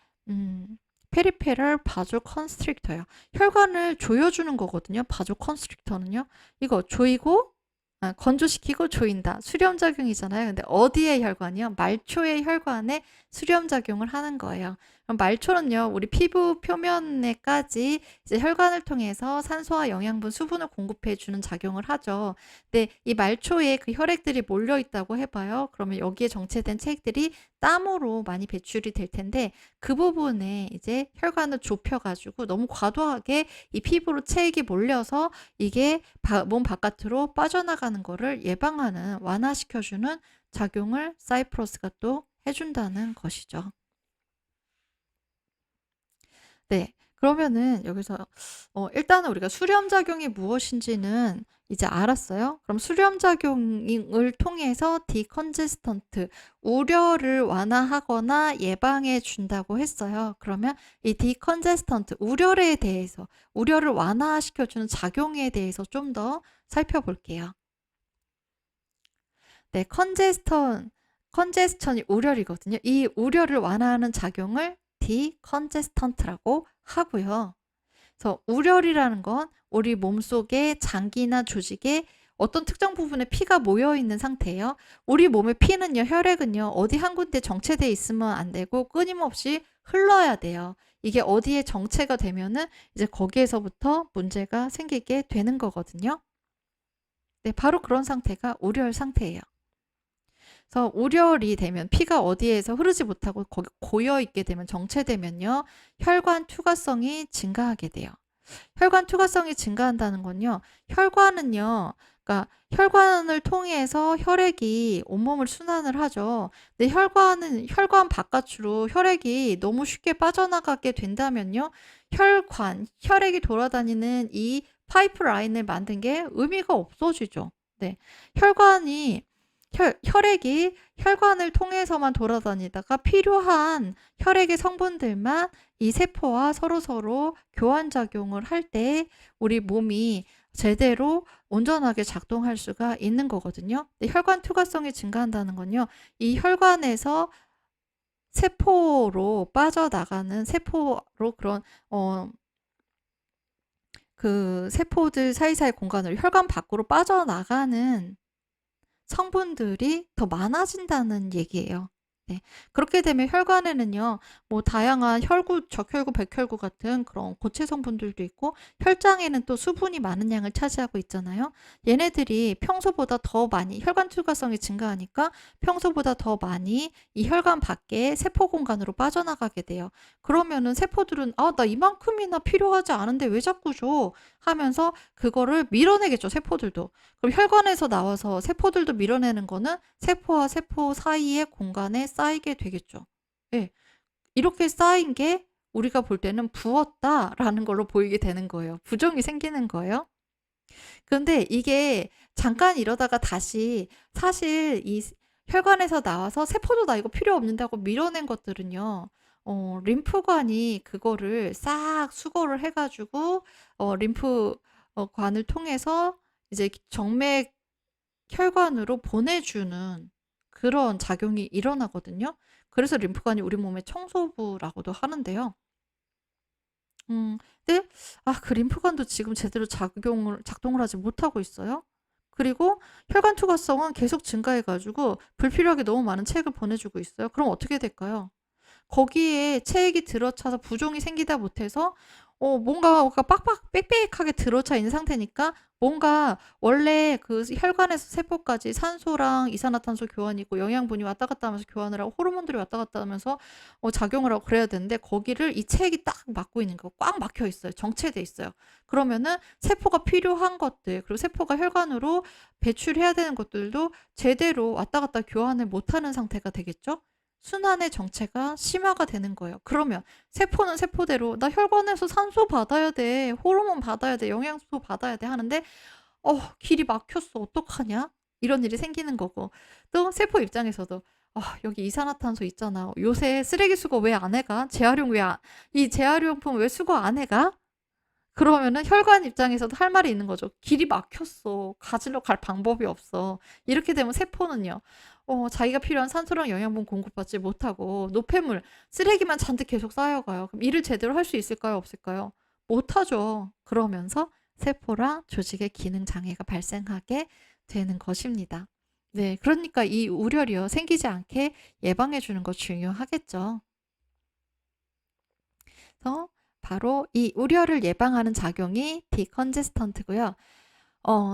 페리페럴 바조 컨스트릭터요. 혈관을 조여주는 거거든요. 바조 컨스트릭터는요. 이거 조이고 건조시키고 조인다. 수렴작용이잖아요. 근데 어디의 혈관이요? 말초의 혈관에 수렴작용을 하는 거예요. 그럼 말초는요, 우리 피부 표면에까지 이제 혈관을 통해서 산소와 영양분, 수분을 공급해주는 작용을 하죠. 근데 이 말초에 그 혈액들이 몰려 있다고 해봐요. 그러면 여기에 정체된 체액들이 땀으로 많이 배출이 될 텐데 그 부분에 이제 혈관을 좁혀가지고 너무 과도하게 이 피부로 체액이 몰려서 이게 몸 바깥으로 빠져나가는 거를 예방하는, 완화시켜주는 작용을 사이프러스가 또 해준다는 것이죠. 네. 그러면은 여기서 일단은 우리가 수렴작용이 무엇인지는 이제 알았어요. 그럼 수렴작용을 통해서 디컨제스턴트, 우려를 완화하거나 예방해 준다고 했어요. 그러면 이 디컨제스턴트, 우려를 완화시켜주는 작용에 대해서 좀 더 살펴볼게요. 네, 컨제스천이 우려이거든요. 이 우려를 완화하는 작용을 디컨제스턴트라고 하고요. 그래서 우려이라는 건 우리 몸속의 장기나 조직에 어떤 특정 부분에 피가 모여 있는 상태예요. 우리 몸의 피는요, 혈액은요, 어디 한 군데 정체되어 있으면 안 되고 끊임없이 흘러야 돼요. 이게 어디에 정체가 되면은 이제 거기에서부터 문제가 생기게 되는 거거든요. 네, 바로 그런 상태가 우려 상태예요. 그래서 우렬이 되면 피가 어디에서 흐르지 못하고 거기 고여 있게 되면 정체되면요. 혈관 투과성이 증가하게 돼요. 혈관 투과성이 증가한다는 건요. 혈관은요. 그러니까 혈관을 통해서 혈액이 온몸을 순환을 하죠. 근데 혈관 바깥으로 혈액이 너무 쉽게 빠져나가게 된다면요. 혈액이 돌아다니는 이 파이프라인을 만든 게 의미가 없어지죠. 네. 혈관이 혈액이 혈관을 통해서만 돌아다니다가 필요한 혈액의 성분들만 이 세포와 서로서로 교환작용을 할 때 우리 몸이 제대로 온전하게 작동할 수가 있는 거거든요. 근데 혈관 투과성이 증가한다는 건요. 이 혈관에서 세포로 빠져나가는 세포로 그런 그 세포들 사이사이 공간으로 혈관 밖으로 빠져나가는 성분들이 더 많아진다는 얘기예요. 네. 그렇게 되면 혈관에는요. 뭐 다양한 혈구, 적혈구, 백혈구 같은 그런 고체 성분들도 있고 혈장에는 또 수분이 많은 양을 차지하고 있잖아요. 얘네들이 평소보다 더 많이 혈관 투과성이 증가하니까 평소보다 더 많이 이 혈관 밖에 세포 공간으로 빠져나가게 돼요. 그러면은 세포들은 나 이만큼이나 필요하지 않은데 왜 자꾸 줘? 하면서 그거를 밀어내겠죠, 세포들도. 그럼 혈관에서 나와서 세포들도 밀어내는 거는 세포와 세포 사이의 공간에 쌓이게 되겠죠. 예. 이렇게 쌓인 게 우리가 볼 때는 부었다라는 걸로 보이게 되는 거예요. 부종이 생기는 거예요. 그런데 이게 잠깐 이러다가 다시 사실 이 혈관에서 나와서 세포도 나 이거 필요 없는데 하고 밀어낸 것들은요. 림프관이 그거를 싹 수거를 해 가지고 림프 관을 통해서 이제 정맥 혈관으로 보내주는 그런 작용이 일어나거든요. 그래서 림프관이 우리 몸의 청소부라고도 하는데요. 근데 그 림프관도 지금 제대로 작동을 하지 못하고 있어요. 그리고 혈관 투과성은 계속 증가해 가지고 불필요하게 너무 많은 체액을 보내주고 있어요. 그럼 어떻게 될까요? 거기에 체액이 들어차서 부종이 생기다 못해서 뭔가가 빽빽하게 들어차 있는 상태니까 뭔가 원래 그 혈관에서 세포까지 산소랑 이산화탄소 교환이 있고 영양분이 왔다 갔다 하면서 교환을 하고 호르몬들이 왔다 갔다 하면서 작용을 하고 그래야 되는데 거기를 이 체액이 딱 막고 있는 거 꽉 막혀 있어요. 정체돼 있어요. 그러면은 세포가 필요한 것들 그리고 세포가 혈관으로 배출해야 되는 것들도 제대로 왔다 갔다 교환을 못하는 상태가 되겠죠. 순환의 정체가 심화가 되는 거예요. 그러면 세포는 세포대로 나 혈관에서 산소 받아야 돼. 호르몬 받아야 돼. 영양소 받아야 돼 하는데 길이 막혔어. 어떡하냐? 이런 일이 생기는 거고. 또 세포 입장에서도 여기 이산화탄소 있잖아. 요새 쓰레기 수거 왜 안 해가? 이 재활용품 왜 수거 안 해가? 그러면은 혈관 입장에서도 할 말이 있는 거죠. 길이 막혔어. 가지러 갈 방법이 없어. 이렇게 되면 세포는요. 자기가 필요한 산소랑 영양분 공급받지 못하고 노폐물, 쓰레기만 잔뜩 계속 쌓여가요. 그럼 일을 제대로 할 수 있을까요? 없을까요? 못하죠. 그러면서 세포랑 조직의 기능 장애가 발생하게 되는 것입니다. 네, 그러니까 이 우려리요 생기지 않게 예방해 주는 거 중요하겠죠. 그래서 바로 이 우려를 예방하는 작용이 디컨제스턴트고요.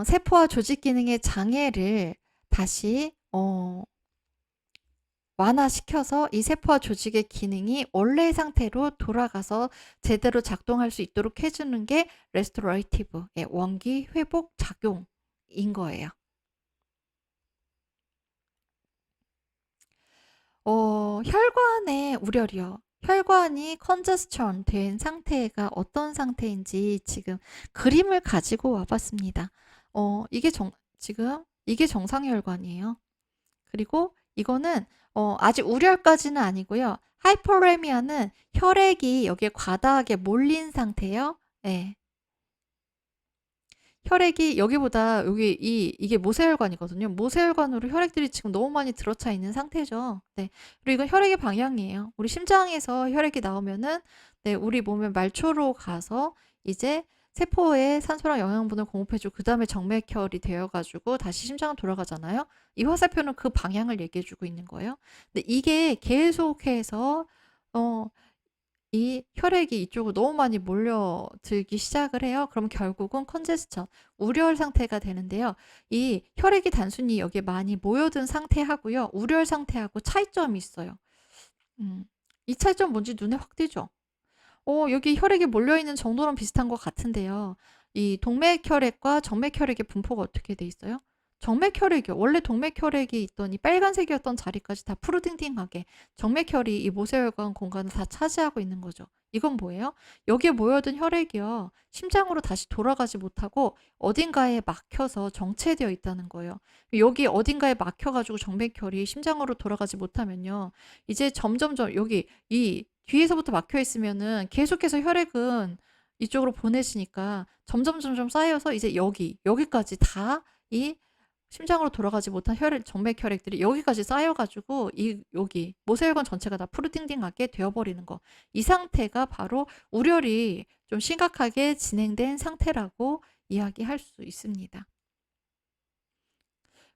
세포와 조직 기능의 장애를 다시 완화시켜서 이 세포와 조직의 기능이 원래의 상태로 돌아가서 제대로 작동할 수 있도록 해주는 게 레스토레이티브의 원기 회복 작용인 거예요. 혈관의 우려리요. 혈관이 컨저스션 된 상태가 어떤 상태인지 지금 그림을 가지고 와봤습니다. 지금 이게 정상혈관이에요. 그리고 이거는 아직 우렬까지는 아니고요. 하이퍼레미아는 혈액이 여기에 과다하게 몰린 상태예요. 네. 혈액이 여기보다 이게 모세혈관이거든요. 모세혈관으로 혈액들이 지금 너무 많이 들어차 있는 상태죠. 네. 그리고 이건 혈액의 방향이에요. 우리 심장에서 혈액이 나오면은 네, 우리 몸의 말초로 가서 이제 세포에 산소랑 영양분을 공급해주고 그 다음에 정맥혈이 되어가지고 다시 심장은 돌아가잖아요. 이 화살표는 그 방향을 얘기해주고 있는 거예요. 근데 이게 계속해서 이 혈액이 이쪽으로 너무 많이 몰려들기 시작을 해요. 그럼 결국은 컨제스천, 우려혈 상태가 되는데요. 이 혈액이 단순히 여기에 많이 모여든 상태하고요. 우려혈 상태하고 차이점이 있어요. 음. 이 차이점 뭔지 눈에 확 띄죠? 여기 혈액이 몰려있는 정도랑 비슷한 것 같은데요. 이 동맥혈액과 정맥혈액의 분포가 어떻게 돼 있어요? 정맥혈액이요. 원래 동맥혈액이 있던 이 빨간색이었던 자리까지 다 푸르딩딩하게 정맥혈이 이 모세혈관 공간을 다 차지하고 있는 거죠. 이건 뭐예요? 여기에 모여든 혈액이요. 심장으로 다시 돌아가지 못하고 어딘가에 막혀서 정체되어 있다는 거예요. 여기 어딘가에 막혀가지고 정맥혈이 심장으로 돌아가지 못하면요. 이제 점점점 여기 이 뒤에서부터 막혀 있으면은 계속해서 혈액은 이쪽으로 보내지니까 점점점점 쌓여서 이제 여기까지 다 이 심장으로 돌아가지 못한 혈액, 정맥 혈액들이 여기까지 쌓여가지고 여기 모세혈관 전체가 다 푸르딩딩하게 되어버리는 거. 이 상태가 바로 우려리 좀 심각하게 진행된 상태라고 이야기할 수 있습니다.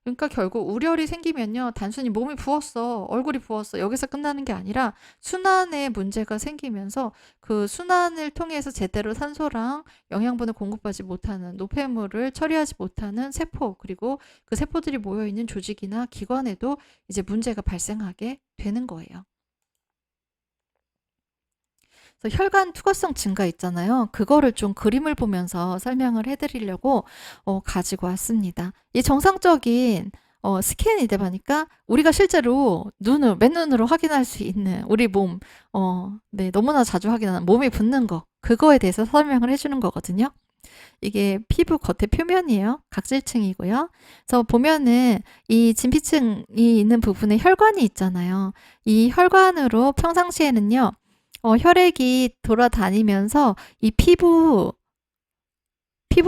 그러니까 결국 우려리 생기면요. 단순히 몸이 부었어, 얼굴이 부었어. 여기서 끝나는 게 아니라 순환에 문제가 생기면서 그 순환을 통해서 제대로 산소랑 영양분을 공급하지 못하는 노폐물을 처리하지 못하는 세포, 그리고 그 세포들이 모여있는 조직이나 기관에도 이제 문제가 발생하게 되는 거예요. 그래서 혈관 투과성 증가 있잖아요. 그거를 좀 그림을 보면서 설명을 해드리려고 가지고 왔습니다. 이 정상적인 스캔이다 보니까 우리가 실제로 맨눈으로 확인할 수 있는 우리 몸, 네, 너무나 자주 확인하는 몸이 붓는 거, 그거에 대해서 설명을 해주는 거거든요. 이게 피부 겉의 표면이에요. 각질층이고요. 그래서 보면은 이 진피층이 있는 부분에 혈관이 있잖아요. 이 혈관으로 평상시에는요. 혈액이 돌아다니면서 이 피부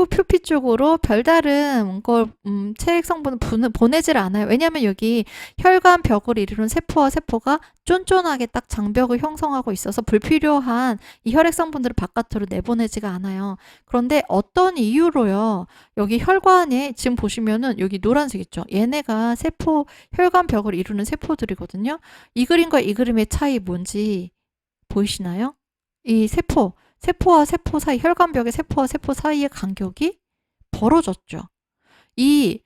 표피 쪽으로 별다른 걸 체액 성분을 보내질 않아요. 왜냐하면 여기 혈관 벽을 이루는 세포와 세포가 쫀쫀하게 딱 장벽을 형성하고 있어서 불필요한 이 혈액 성분들을 바깥으로 내보내지가 않아요. 그런데 어떤 이유로요. 여기 혈관에 지금 보시면은 여기 노란색 있죠. 얘네가 혈관 벽을 이루는 세포들이거든요. 이 그림과 이 그림의 차이 뭔지 보이시나요? 이 세포와 세포 사이, 혈관벽의 세포와 세포 사이의 간격이 벌어졌죠. 이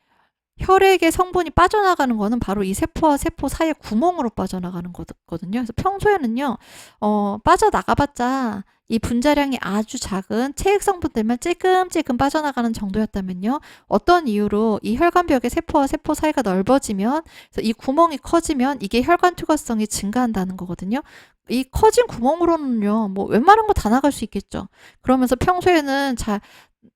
혈액의 성분이 빠져나가는 거는 바로 이 세포와 세포 사이의 구멍으로 빠져나가는 거거든요. 그래서 평소에는요, 빠져나가봤자 이 분자량이 아주 작은 체액 성분들만 찔끔찔끔 빠져나가는 정도였다면요. 어떤 이유로 이 혈관벽의 세포와 세포 사이가 넓어지면, 그래서 이 구멍이 커지면 이게 혈관 투과성이 증가한다는 거거든요. 이 커진 구멍으로는요, 뭐 웬만한 거 다 나갈 수 있겠죠. 그러면서 평소에는 잘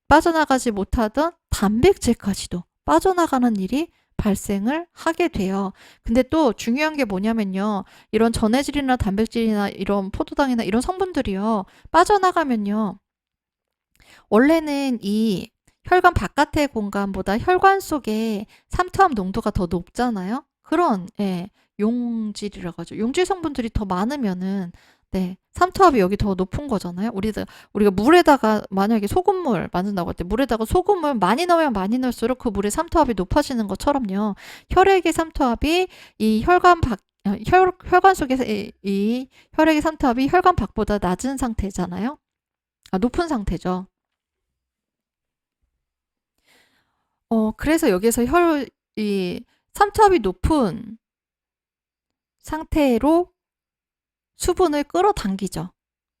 빠져나가지 못하던 단백질까지도 빠져나가는 일이 발생을 하게 돼요. 근데 또 중요한 게 뭐냐면요. 이런 전해질이나 단백질이나 이런 포도당이나 이런 성분들이요. 빠져나가면요. 원래는 이 혈관 바깥의 공간보다 혈관 속에 삼투압 농도가 더 높잖아요. 그런 용질이라고 하죠. 용질 성분들이 더 많으면은 네, 삼투압이 여기 더 높은 거잖아요. 우리가 물에다가 만약에 소금물 만든다고 할 때 물에다가 소금을 많이 넣으면 많이 넣을수록 그 물의 삼투압이 높아지는 것처럼요. 혈액의 삼투압이 이 혈관 속에서 이 혈액의 삼투압이 혈관 밖보다 낮은 상태잖아요. 높은 상태죠. 그래서 여기서 이 삼투압이 높은 상태로 수분을 끌어당기죠.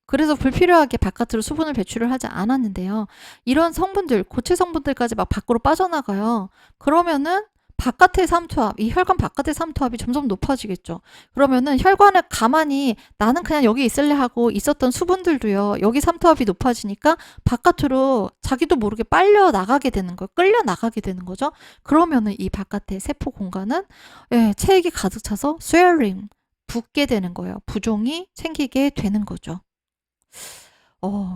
그래서 불필요하게 바깥으로 수분을 배출을 하지 않았는데요. 이런 성분들, 고체 성분들까지 막 밖으로 빠져나가요. 그러면은 바깥의 삼투압, 이 혈관 바깥의 삼투압이 점점 높아지겠죠. 그러면은 혈관을 가만히 나는 그냥 여기 있을래 하고 있었던 수분들도요. 여기 삼투압이 높아지니까 바깥으로 자기도 모르게 빨려 나가게 되는 거예요. 끌려 나가게 되는 거죠. 그러면은 이 바깥의 세포 공간은 체액이 가득 차서 swelling, 붓게 되는 거예요. 부종이 생기게 되는 거죠.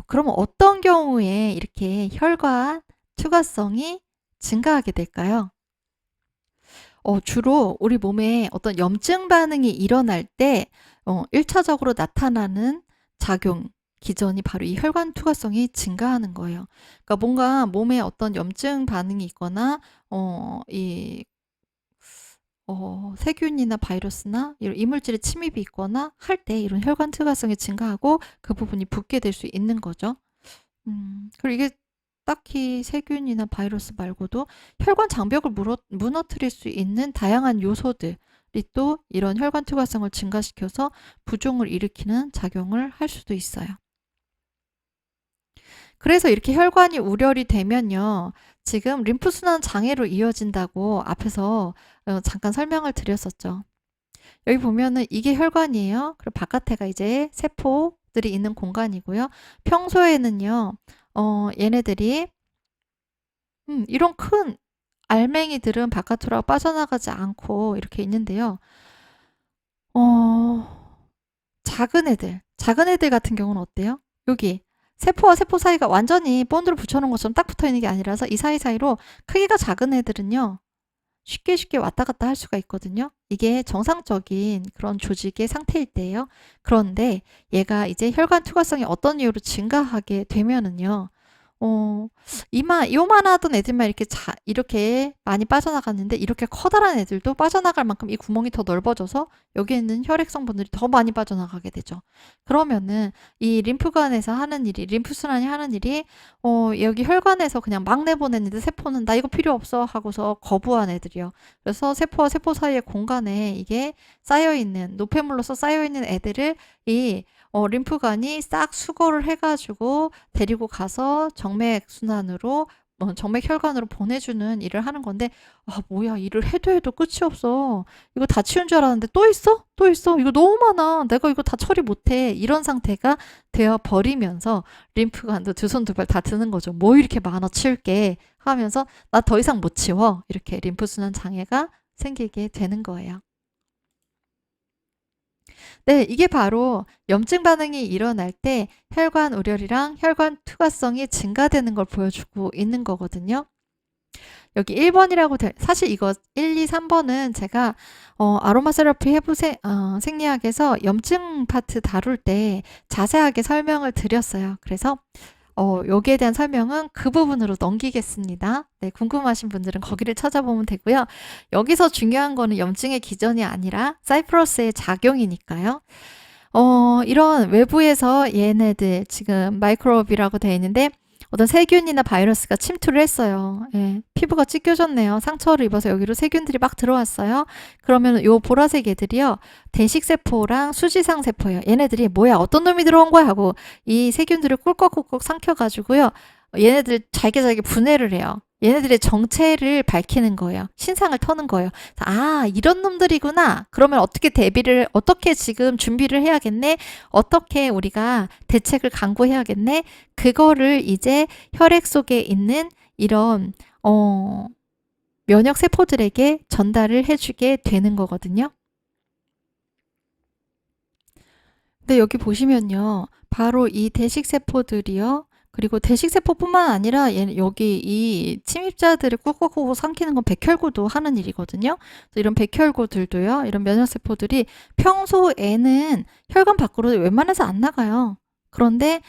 그러면 어떤 경우에 이렇게 혈관 투과성이 증가하게 될까요? 주로 우리 몸에 어떤 염증 반응이 일어날 때 1차적으로 나타나는 작용 기전이 바로 이 혈관 투과성이 증가하는 거예요. 그러니까 뭔가 몸에 어떤 염증 반응이 있거나 세균이나 바이러스나 이런 이물질의 침입이 있거나 할 때 이런 혈관 투과성이 증가하고 그 부분이 붓게 될 수 있는 거죠. 그리고 이게 딱히 세균이나 바이러스 말고도 혈관 장벽을 무너뜨릴 수 있는 다양한 요소들이 또 이런 혈관 투과성을 증가시켜서 부종을 일으키는 작용을 할 수도 있어요. 그래서 이렇게 혈관이 우려이 되면요. 지금 림프순환 장애로 이어진다고 앞에서 잠깐 설명을 드렸었죠. 여기 보면은 이게 혈관이에요. 그리고 바깥에가 이제 세포들이 있는 공간이고요. 평소에는요. 얘네들이 이런 큰 알맹이들은 바깥으로 빠져나가지 않고 이렇게 있는데요. 작은 애들 같은 경우는 어때요? 여기 세포와 세포 사이가 완전히 본드로 붙여놓은 것처럼 딱 붙어 있는 게 아니라서 이 사이사이로 크기가 작은 애들은요. 쉽게 왔다 갔다 할 수가 있거든요. 이게 정상적인 그런 조직의 상태일 때예요. 그런데 얘가 이제 혈관 투과성이 어떤 이유로 증가하게 되면은요. 요만하던 애들만 이렇게 많이 빠져나갔는데 이렇게 커다란 애들도 빠져나갈 만큼 이 구멍이 더 넓어져서 여기에 있는 혈액 성분들이 더 많이 빠져나가게 되죠. 그러면은 이 림프관에서 하는 일이, 림프순환이 하는 일이 여기 혈관에서 그냥 막 내보냈는데 세포는 나 이거 필요 없어 하고서 거부한 애들이요. 그래서 세포와 세포 사이의 공간에 이게 쌓여있는, 노폐물로서 쌓여있는 애들을 림프관이 싹 수거를 해가지고 데리고 가서 정맥순환으로 정맥혈관으로 보내주는 일을 하는 건데 뭐야 일을 해도 끝이 없어. 이거 다 치운 줄 알았는데 또 있어? 또 있어? 이거 너무 많아. 내가 이거 다 처리 못해. 이런 상태가 되어 버리면서 림프관도 두 손 두 발 다 드는 거죠. 뭐 이렇게 많아 치울게 하면서 나 더 이상 못 치워. 이렇게 림프순환 장애가 생기게 되는 거예요. 네, 이게 바로 염증 반응이 일어날 때 혈관 우려이랑 혈관 투과성이 증가되는 걸 보여주고 있는 거거든요. 여기 1번이라고 사실 이거 1, 2, 3번은 제가 아로마 세라피 생리학에서 염증 파트 다룰 때 자세하게 설명을 드렸어요. 그래서 여기에 대한 설명은 그 부분으로 넘기겠습니다. 네, 궁금하신 분들은 거기를 찾아보면 되고요. 여기서 중요한 거는 염증의 기전이 아니라 사이프러스의 작용이니까요. 이런 외부에서 얘네들 지금 마이크로비라고 되어 있는데 어떤 세균이나 바이러스가 침투를 했어요. 예, 피부가 찢겨졌네요. 상처를 입어서 여기로 세균들이 막 들어왔어요. 그러면 요 보라색 애들이요. 대식세포랑 수지상 세포예요. 얘네들이 뭐야 어떤 놈이 들어온 거야 하고 이 세균들을 꿀꺽꿀꺽 삼켜가지고요. 얘네들 잘게 분해를 해요. 얘네들의 정체를 밝히는 거예요. 신상을 터는 거예요. 이런 놈들이구나. 그러면 어떻게 지금 준비를 해야겠네? 어떻게 우리가 대책을 강구해야겠네? 그거를 이제 혈액 속에 있는 이런, 면역 세포들에게 전달을 해주게 되는 거거든요. 근데 여기 보시면요. 바로 이 대식세포들이요. 그리고 대식세포뿐만 아니라 여기 이 침입자들을 꾹꾹꾹 삼키는 건 백혈구도 하는 일이거든요. 이런 백혈구들도요. 이런 면역세포들이 평소에는 혈관 밖으로 웬만해서 안 나가요. 그런데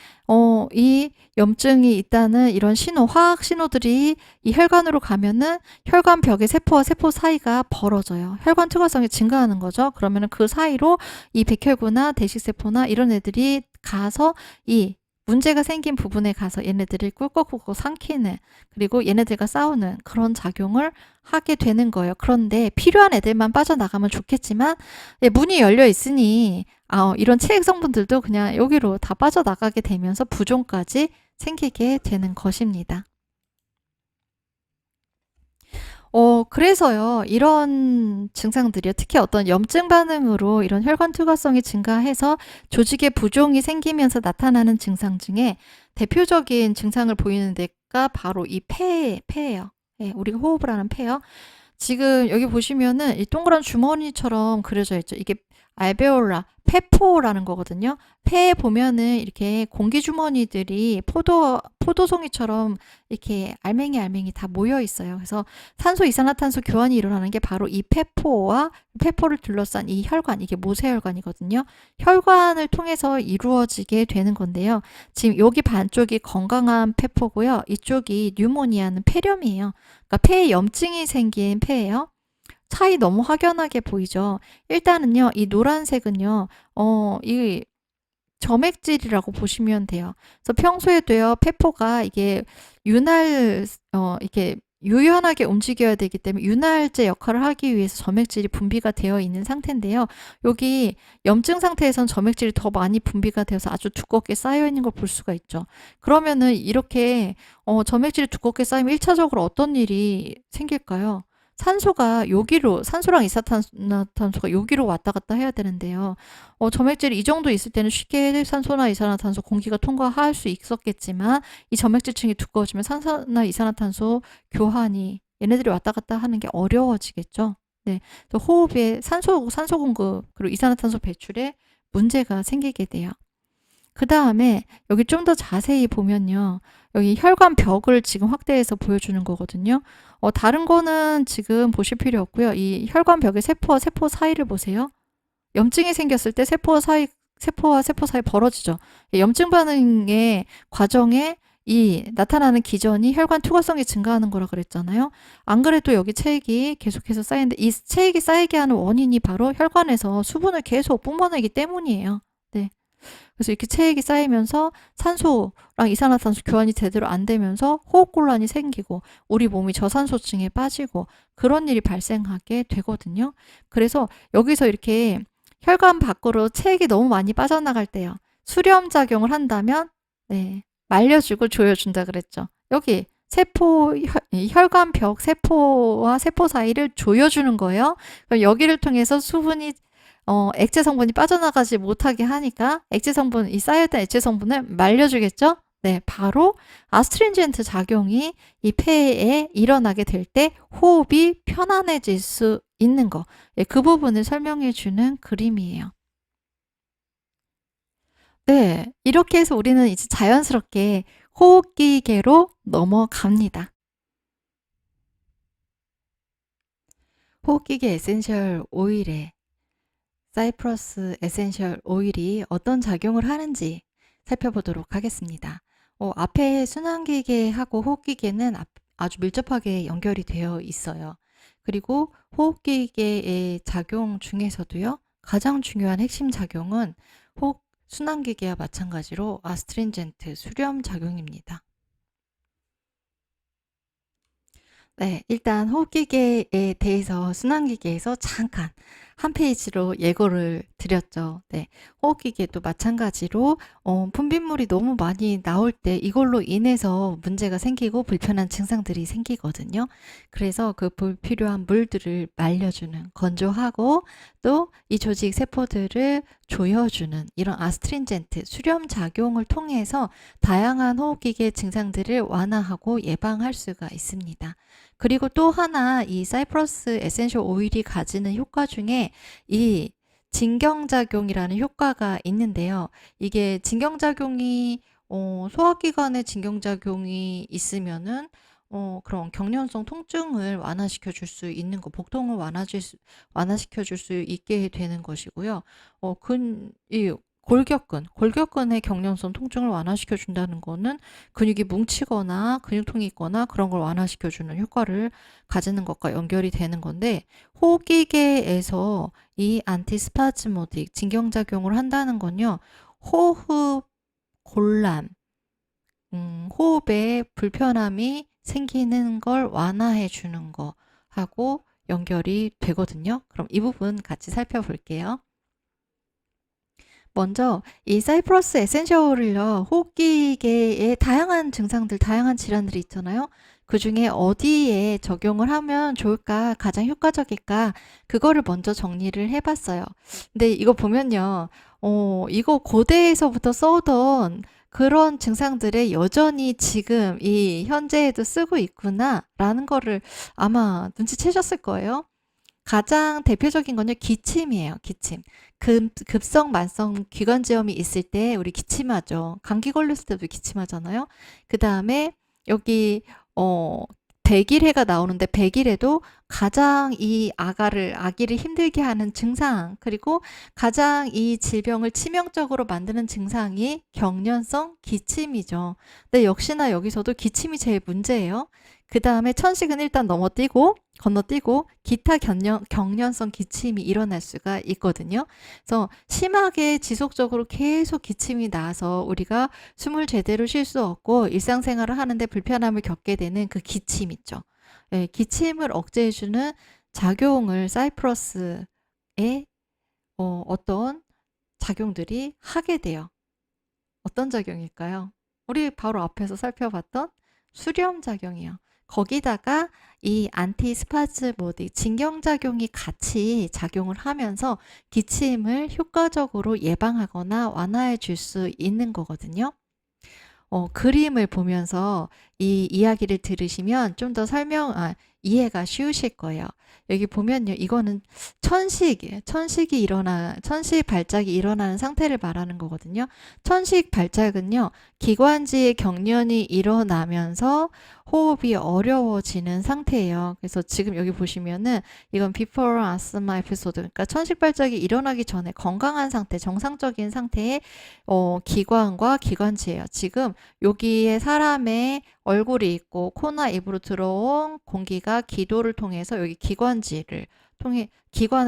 이 염증이 있다는 이런 화학 신호들이 이 혈관으로 가면은 혈관 벽의 세포와 세포 사이가 벌어져요. 혈관 투과성이 증가하는 거죠. 그러면은 그 사이로 이 백혈구나 대식세포나 이런 애들이 가서 이 문제가 생긴 부분에 가서 얘네들을 꿀꺽꿀꺽 삼키는, 그리고 얘네들과 싸우는 그런 작용을 하게 되는 거예요. 그런데 필요한 애들만 빠져나가면 좋겠지만 문이 열려 있으니 이런 체액 성분들도 그냥 여기로 다 빠져나가게 되면서 부종까지 생기게 되는 것입니다. 그래서요, 이런 증상들이요. 특히 어떤 염증 반응으로 이런 혈관 투과성이 증가해서 조직의 부종이 생기면서 나타나는 증상 중에 대표적인 증상을 보이는 데가 바로 이 폐예요. 예, 우리가 호흡을 하는 폐요. 지금 여기 보시면은 이 동그란 주머니처럼 그려져 있죠. 이게 알베올라, 폐포라는 거거든요. 폐에 보면은 이렇게 공기 주머니들이 포도송이처럼 이렇게 알맹이 다 모여 있어요. 그래서 산소 이산화탄소 교환이 일어나는 게 바로 이 폐포와 폐포를 둘러싼 이 혈관, 이게 모세혈관이거든요. 혈관을 통해서 이루어지게 되는 건데요. 지금 여기 반쪽이 건강한 폐포고요. 이쪽이 뉴모니아는 폐렴이에요. 그러니까 폐에 염증이 생긴 폐예요. 차이 너무 확연하게 보이죠. 일단은요, 이 노란색은요, 이 점액질이라고 보시면 돼요. 그래서 평소에도요, 페포가 이게 이렇게 유연하게 움직여야 되기 때문에 윤활제 역할을 하기 위해서 점액질이 분비가 되어 있는 상태인데요. 여기 염증 상태에선 점액질이 더 많이 분비가 되어서 아주 두껍게 쌓여 있는 걸 볼 수가 있죠. 그러면은 이렇게 점액질이 두껍게 쌓이면 1차적으로 어떤 일이 생길까요? 산소랑 이산화탄소가 여기로 왔다 갔다 해야 되는데요. 점액질이 이 정도 있을 때는 쉽게 산소나 이산화탄소 공기가 통과할 수 있었겠지만 이 점액질층이 두꺼워지면 산소나 이산화탄소 교환이 얘네들이 왔다 갔다 하는 게 어려워지겠죠. 네. 그래서 호흡에 산소 공급 그리고 이산화탄소 배출에 문제가 생기게 돼요. 그 다음에 여기 좀 더 자세히 보면요. 여기 혈관 벽을 지금 확대해서 보여주는 거거든요. 다른 거는 지금 보실 필요 없고요. 이 혈관 벽의 세포와 세포 사이를 보세요. 염증이 생겼을 때 세포와 세포 사이 벌어지죠. 염증 반응의 과정에 이 나타나는 기전이 혈관 투과성이 증가하는 거라 그랬잖아요. 안 그래도 여기 체액이 계속해서 쌓이는데 이 체액이 쌓이게 하는 원인이 바로 혈관에서 수분을 계속 뿜어내기 때문이에요. 네. 그래서 이렇게 체액이 쌓이면서 산소랑 이산화탄소 교환이 제대로 안 되면서 호흡곤란이 생기고 우리 몸이 저산소증에 빠지고 그런 일이 발생하게 되거든요. 그래서 여기서 이렇게 혈관 밖으로 체액이 너무 많이 빠져나갈 때요. 수렴작용을 한다면 네, 말려주고 조여준다 그랬죠. 여기 혈관 벽 세포와 세포 사이를 조여주는 거예요. 그럼 여기를 통해서 액체 성분이 빠져나가지 못하게 하니까 이 쌓여있던 액체 성분을 말려주겠죠? 네, 바로 아스트링젠트 작용이 이 폐에 일어나게 될 때 호흡이 편안해질 수 있는 거. 예, 그 부분을 설명해 주는 그림이에요. 네, 이렇게 해서 우리는 이제 자연스럽게 호흡기계로 넘어갑니다. 호흡기계 에센셜 오일에 사이프러스 에센셜 오일이 어떤 작용을 하는지 살펴보도록 하겠습니다. 앞에 순환기계하고 호흡기계는 아주 밀접하게 연결이 되어 있어요. 그리고 호흡기계의 작용 중에서도요, 가장 중요한 핵심 작용은 순환기계와 마찬가지로 아스트링젠트 수렴 작용입니다. 네, 일단 호흡기계에 대해서 순환기계에서 잠깐 한 페이지로 예고를 드렸죠. 네, 호흡기계도 마찬가지로 분비물이 너무 많이 나올 때 이걸로 인해서 문제가 생기고 불편한 증상들이 생기거든요. 그래서 그 불필요한 물들을 말려주는, 건조하고 또 이 조직 세포들을 조여주는 이런 아스트링젠트 수렴 작용을 통해서 다양한 호흡기계 증상들을 완화하고 예방할 수가 있습니다. 그리고 또 하나 이 사이프러스 에센셜 오일이 가지는 효과 중에 이 진경작용이라는 효과가 있는데요. 이게 진경작용이 소화기관에 진경작용이 있으면은 그런 경련성 통증을 완화시켜 줄 수 있는 거, 복통을 완화시켜 줄 수 있게 되는 것이고요. 이 골격근의 경련성 통증을 완화시켜 준다는 거는 근육이 뭉치거나 근육통이 있거나 그런 걸 완화시켜 주는 효과를 가지는 것과 연결이 되는 건데, 호흡기계에서 이 안티스파즈모딕 진경작용을 한다는 건요, 호흡 곤란, 호흡에 불편함이 생기는 걸 완화해 주는 거하고 연결이 되거든요. 그럼 이 부분 같이 살펴볼게요. 먼저 이 사이프러스 에센셜을요, 호흡기계의 다양한 증상들, 다양한 질환들이 있잖아요. 그 중에 어디에 적용을 하면 좋을까, 가장 효과적일까, 그거를 먼저 정리를 해봤어요. 근데 이거 보면요, 이거 고대에서부터 써오던 그런 증상들에 여전히 지금 이 현재에도 쓰고 있구나라는 거를 아마 눈치채셨을 거예요. 가장 대표적인 건요, 기침이에요. 기침. 급성, 만성 기관지염이 있을 때 우리 기침하죠. 감기 걸렸을 때도 기침하잖아요. 그 다음에 여기 백일해가 나오는데 백일해도 가장 이 아기를 힘들게 하는 증상, 그리고 가장 이 질병을 치명적으로 만드는 증상이 경련성 기침이죠. 근데 역시나 여기서도 기침이 제일 문제예요. 그 다음에 천식은 일단 건너뛰고 기타 경련성 기침이 일어날 수가 있거든요. 그래서 심하게 지속적으로 계속 기침이 나서 우리가 숨을 제대로 쉴 수 없고 일상생활을 하는데 불편함을 겪게 되는 그 기침 있죠. 예, 기침을 억제해주는 작용을 사이프러스에 어떤 작용들이 하게 돼요. 어떤 작용일까요? 우리 바로 앞에서 살펴봤던 수렴 작용이요. 거기다가 이 안티스파즈모딕 진경작용이 같이 작용을 하면서 기침을 효과적으로 예방하거나 완화해 줄 수 있는 거거든요. 그림을 보면서 이 이야기를 들으시면 좀 더 이해가 쉬우실 거예요. 여기 보면요. 이거는 천식 발작이 일어나는 상태를 말하는 거거든요. 천식 발작은요. 기관지의 경련이 일어나면서 호흡이 어려워지는 상태예요. 그래서 지금 여기 보시면은 이건 before asthma 에피소드, 그러니까 천식 발작이 일어나기 전에 건강한 상태, 정상적인 상태의 기관과 기관지예요. 지금 여기에 사람의 얼굴이 있고 코나 입으로 들어온 공기가 기도를 통해서 여기 기관을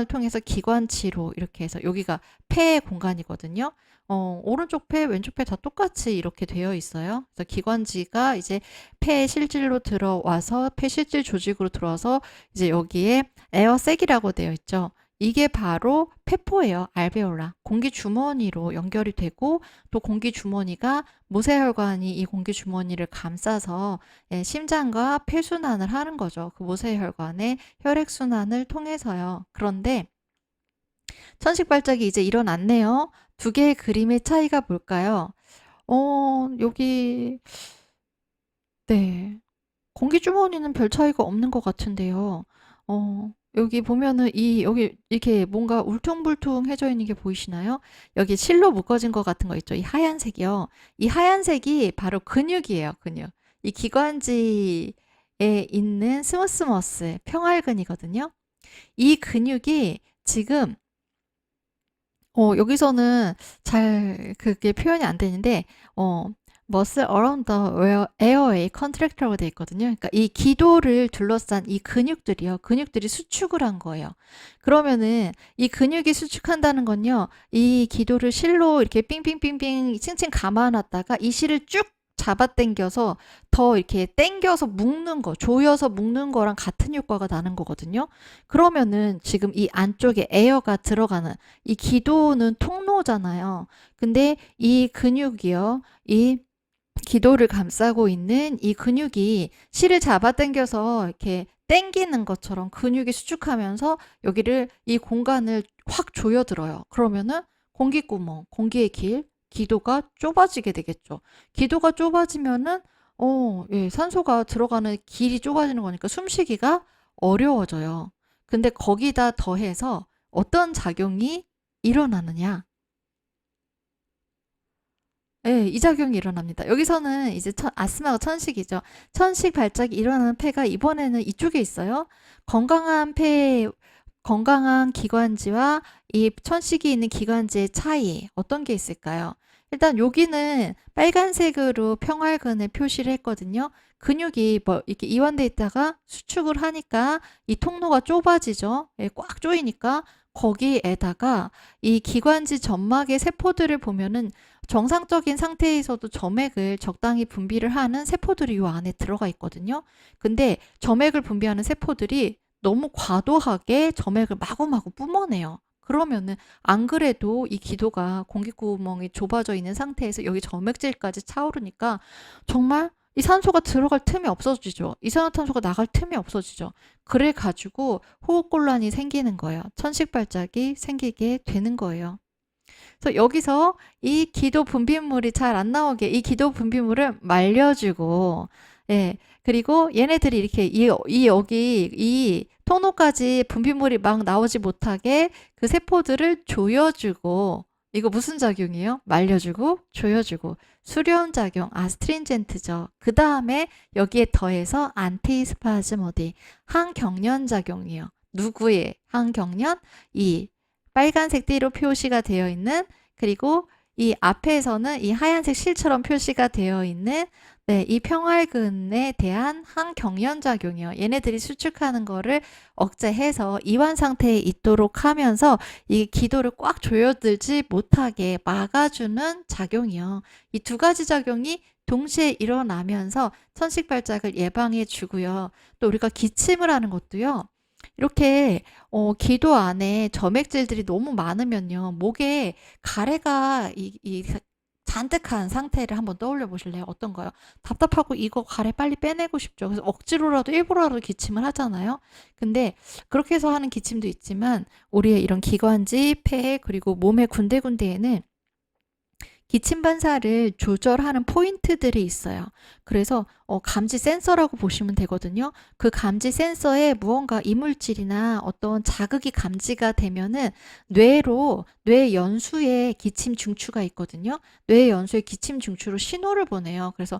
통해서 기관치로 이렇게 해서 여기가 폐의 공간이거든요. 오른쪽 폐, 왼쪽 폐 다 똑같이 이렇게 되어 있어요. 그래서 기관지가 이제 폐 실질로 들어와서 폐 실질 조직으로 들어와서 이제 여기에 에어색이라고 되어 있죠. 이게 바로 폐포예요. 알베올라. 공기 주머니로 연결이 되고 또 공기 주머니가 모세혈관이 이 공기 주머니를 감싸서 심장과 폐순환을 하는 거죠. 그 모세혈관의 혈액순환을 통해서요. 그런데 천식 발작이 이제 일어났네요. 두 개의 그림의 차이가 뭘까요? 여기 네. 공기 주머니는 별 차이가 없는 것 같은데요. 여기 보면은 여기 이렇게 뭔가 울퉁불퉁해져 있는 게 보이시나요? 여기 실로 묶어진 것 같은 거 있죠? 이 하얀색이요. 이 하얀색이 바로 근육이에요, 근육. 이 기관지에 있는 스무스머스, 평활근이거든요. 이 근육이 지금 여기서는 잘 그게 표현이 안 되는데 muscle around the airway contract라고 되어 있거든요. 그러니까 이 기도를 둘러싼 이 근육들이 수축을 한 거예요. 그러면은 이 근육이 수축한다는 건요. 이 기도를 실로 이렇게 삥삥삥삥 칭칭 감아놨다가 이 실을 쭉 잡아당겨서 더 이렇게 당겨서 묶는 거, 조여서 묶는 거랑 같은 효과가 나는 거거든요. 그러면은 지금 이 안쪽에 에어가 들어가는 이 기도는 통로잖아요. 근데 이 근육이요. 이 기도를 감싸고 있는 이 근육이 실을 잡아당겨서 이렇게 당기는 것처럼 근육이 수축하면서 이 공간을 확 조여들어요. 그러면은 공기구멍, 공기의 길, 기도가 좁아지게 되겠죠. 기도가 좁아지면은 예, 산소가 들어가는 길이 좁아지는 거니까 숨쉬기가 어려워져요. 근데 거기다 더해서 어떤 작용이 일어나느냐? 예, 이 작용이 일어납니다. 여기서는 이제 아스마가 천식이죠. 천식 발작이 일어나는 폐가 이번에는 이쪽에 있어요. 건강한 기관지와 이 천식이 있는 기관지의 차이, 어떤 게 있을까요? 일단 여기는 빨간색으로 평활근을 표시를 했거든요. 근육이 이렇게 이완돼 있다가 수축을 하니까 이 통로가 좁아지죠. 예, 꽉 조이니까 거기에다가 이 기관지 점막의 세포들을 보면은 정상적인 상태에서도 점액을 적당히 분비를 하는 세포들이 이 안에 들어가 있거든요. 근데 점액을 분비하는 세포들이 너무 과도하게 점액을 마구마구 뿜어내요. 그러면은 안 그래도 이 기도가 공기구멍이 좁아져 있는 상태에서 여기 점액질까지 차오르니까 정말 이 산소가 들어갈 틈이 없어지죠. 이산화탄소가 나갈 틈이 없어지죠. 그래 가지고 호흡곤란이 생기는 거예요. 천식 발작이 생기게 되는 거예요. 그래서 여기서 이 기도 분비물이 잘 안 나오게 이 기도 분비물을 말려주고, 예, 그리고 얘네들이 이렇게 여기 이 통로까지 분비물이 막 나오지 못하게 그 세포들을 조여주고, 이거 무슨 작용이에요? 말려주고 조여주고 수렴 작용, 아스트린젠트죠. 그 다음에 여기에 더해서 안티스파즈모디, 항경련 작용이에요. 누구의 항경련? 이 빨간색 띠로 표시가 되어 있는, 그리고 이 앞에서는 이 하얀색 실처럼 표시가 되어 있는, 네, 이 평활근에 대한 항경련 작용이요. 얘네들이 수축하는 거를 억제해서 이완 상태에 있도록 하면서 이 기도를 꽉 조여들지 못하게 막아주는 작용이요. 이 두 가지 작용이 동시에 일어나면서 천식 발작을 예방해 주고요. 또 우리가 기침을 하는 것도요. 이렇게 기도 안에 점액질들이 너무 많으면요. 목에 가래가 잔뜩한 상태를 한번 떠올려 보실래요? 어떤가요? 답답하고 이거 가래 빨리 빼내고 싶죠. 그래서 억지로라도 일부러라도 기침을 하잖아요. 근데 그렇게 해서 하는 기침도 있지만 우리의 이런 기관지, 폐, 그리고 몸의 군데군데에는 기침 반사를 조절하는 포인트들이 있어요. 그래서 감지 센서라고 보시면 되거든요. 그 감지 센서에 무언가 이물질이나 어떤 자극이 감지가 되면은 뇌 연수에 기침 중추가 있거든요. 뇌 연수에 기침 중추로 신호를 보내요. 그래서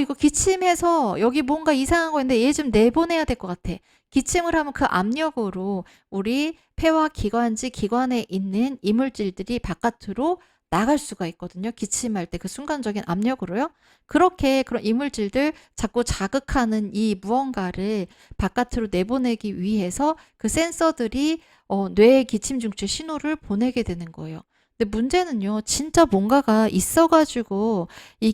이거 기침해서 여기 뭔가 이상한 거 있는데 얘 좀 내보내야 될 것 같아. 기침을 하면 그 압력으로 우리 폐와 기관지, 기관에 있는 이물질들이 바깥으로 나갈 수가 있거든요. 기침할 때 그 순간적인 압력으로요. 그렇게 그런 이물질들 자꾸 자극하는 이 무언가를 바깥으로 내보내기 위해서 그 센서들이 뇌의 기침 중추 신호를 보내게 되는 거예요. 근데 문제는요, 진짜 뭔가가 있어가지고 이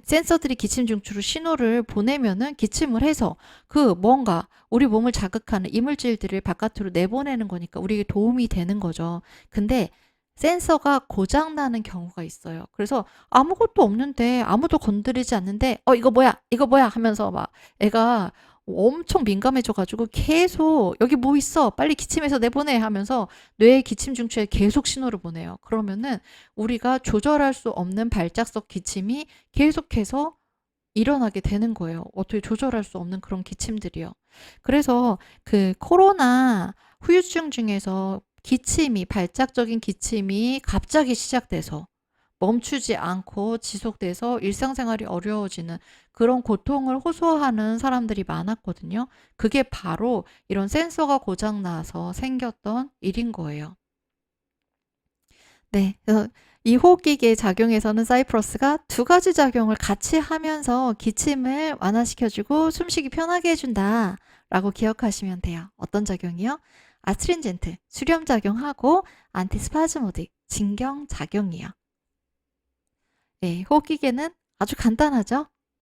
센서들이 기침 중추로 신호를 보내면은 기침을 해서 그 뭔가 우리 몸을 자극하는 이물질들을 바깥으로 내보내는 거니까 우리에게 도움이 되는 거죠. 근데 센서가 고장나는 경우가 있어요. 그래서 아무것도 없는데 아무도 건드리지 않는데 이거 뭐야 이거 뭐야 하면서 막 애가 엄청 민감해져가지고 계속 여기 뭐 있어 빨리 기침해서 내보내 하면서 뇌의 기침 중추에 계속 신호를 보내요. 그러면은 우리가 조절할 수 없는 발작성 기침이 계속해서 일어나게 되는 거예요. 어떻게 조절할 수 없는 그런 기침들이요. 그래서 그 코로나 후유증 중에서 발작적인 기침이 갑자기 시작돼서 멈추지 않고 지속돼서 일상생활이 어려워지는 그런 고통을 호소하는 사람들이 많았거든요. 그게 바로 이런 센서가 고장나서 생겼던 일인 거예요. 네. 그래서 이 호흡기계의 작용에서는 사이프러스가 두 가지 작용을 같이 하면서 기침을 완화시켜주고 숨쉬기 편하게 해준다 라고 기억하시면 돼요. 어떤 작용이요? 아스트린젠트, 수렴작용하고 안티스파즈모딕, 진경작용이요. 네, 호흡기계는 아주 간단하죠?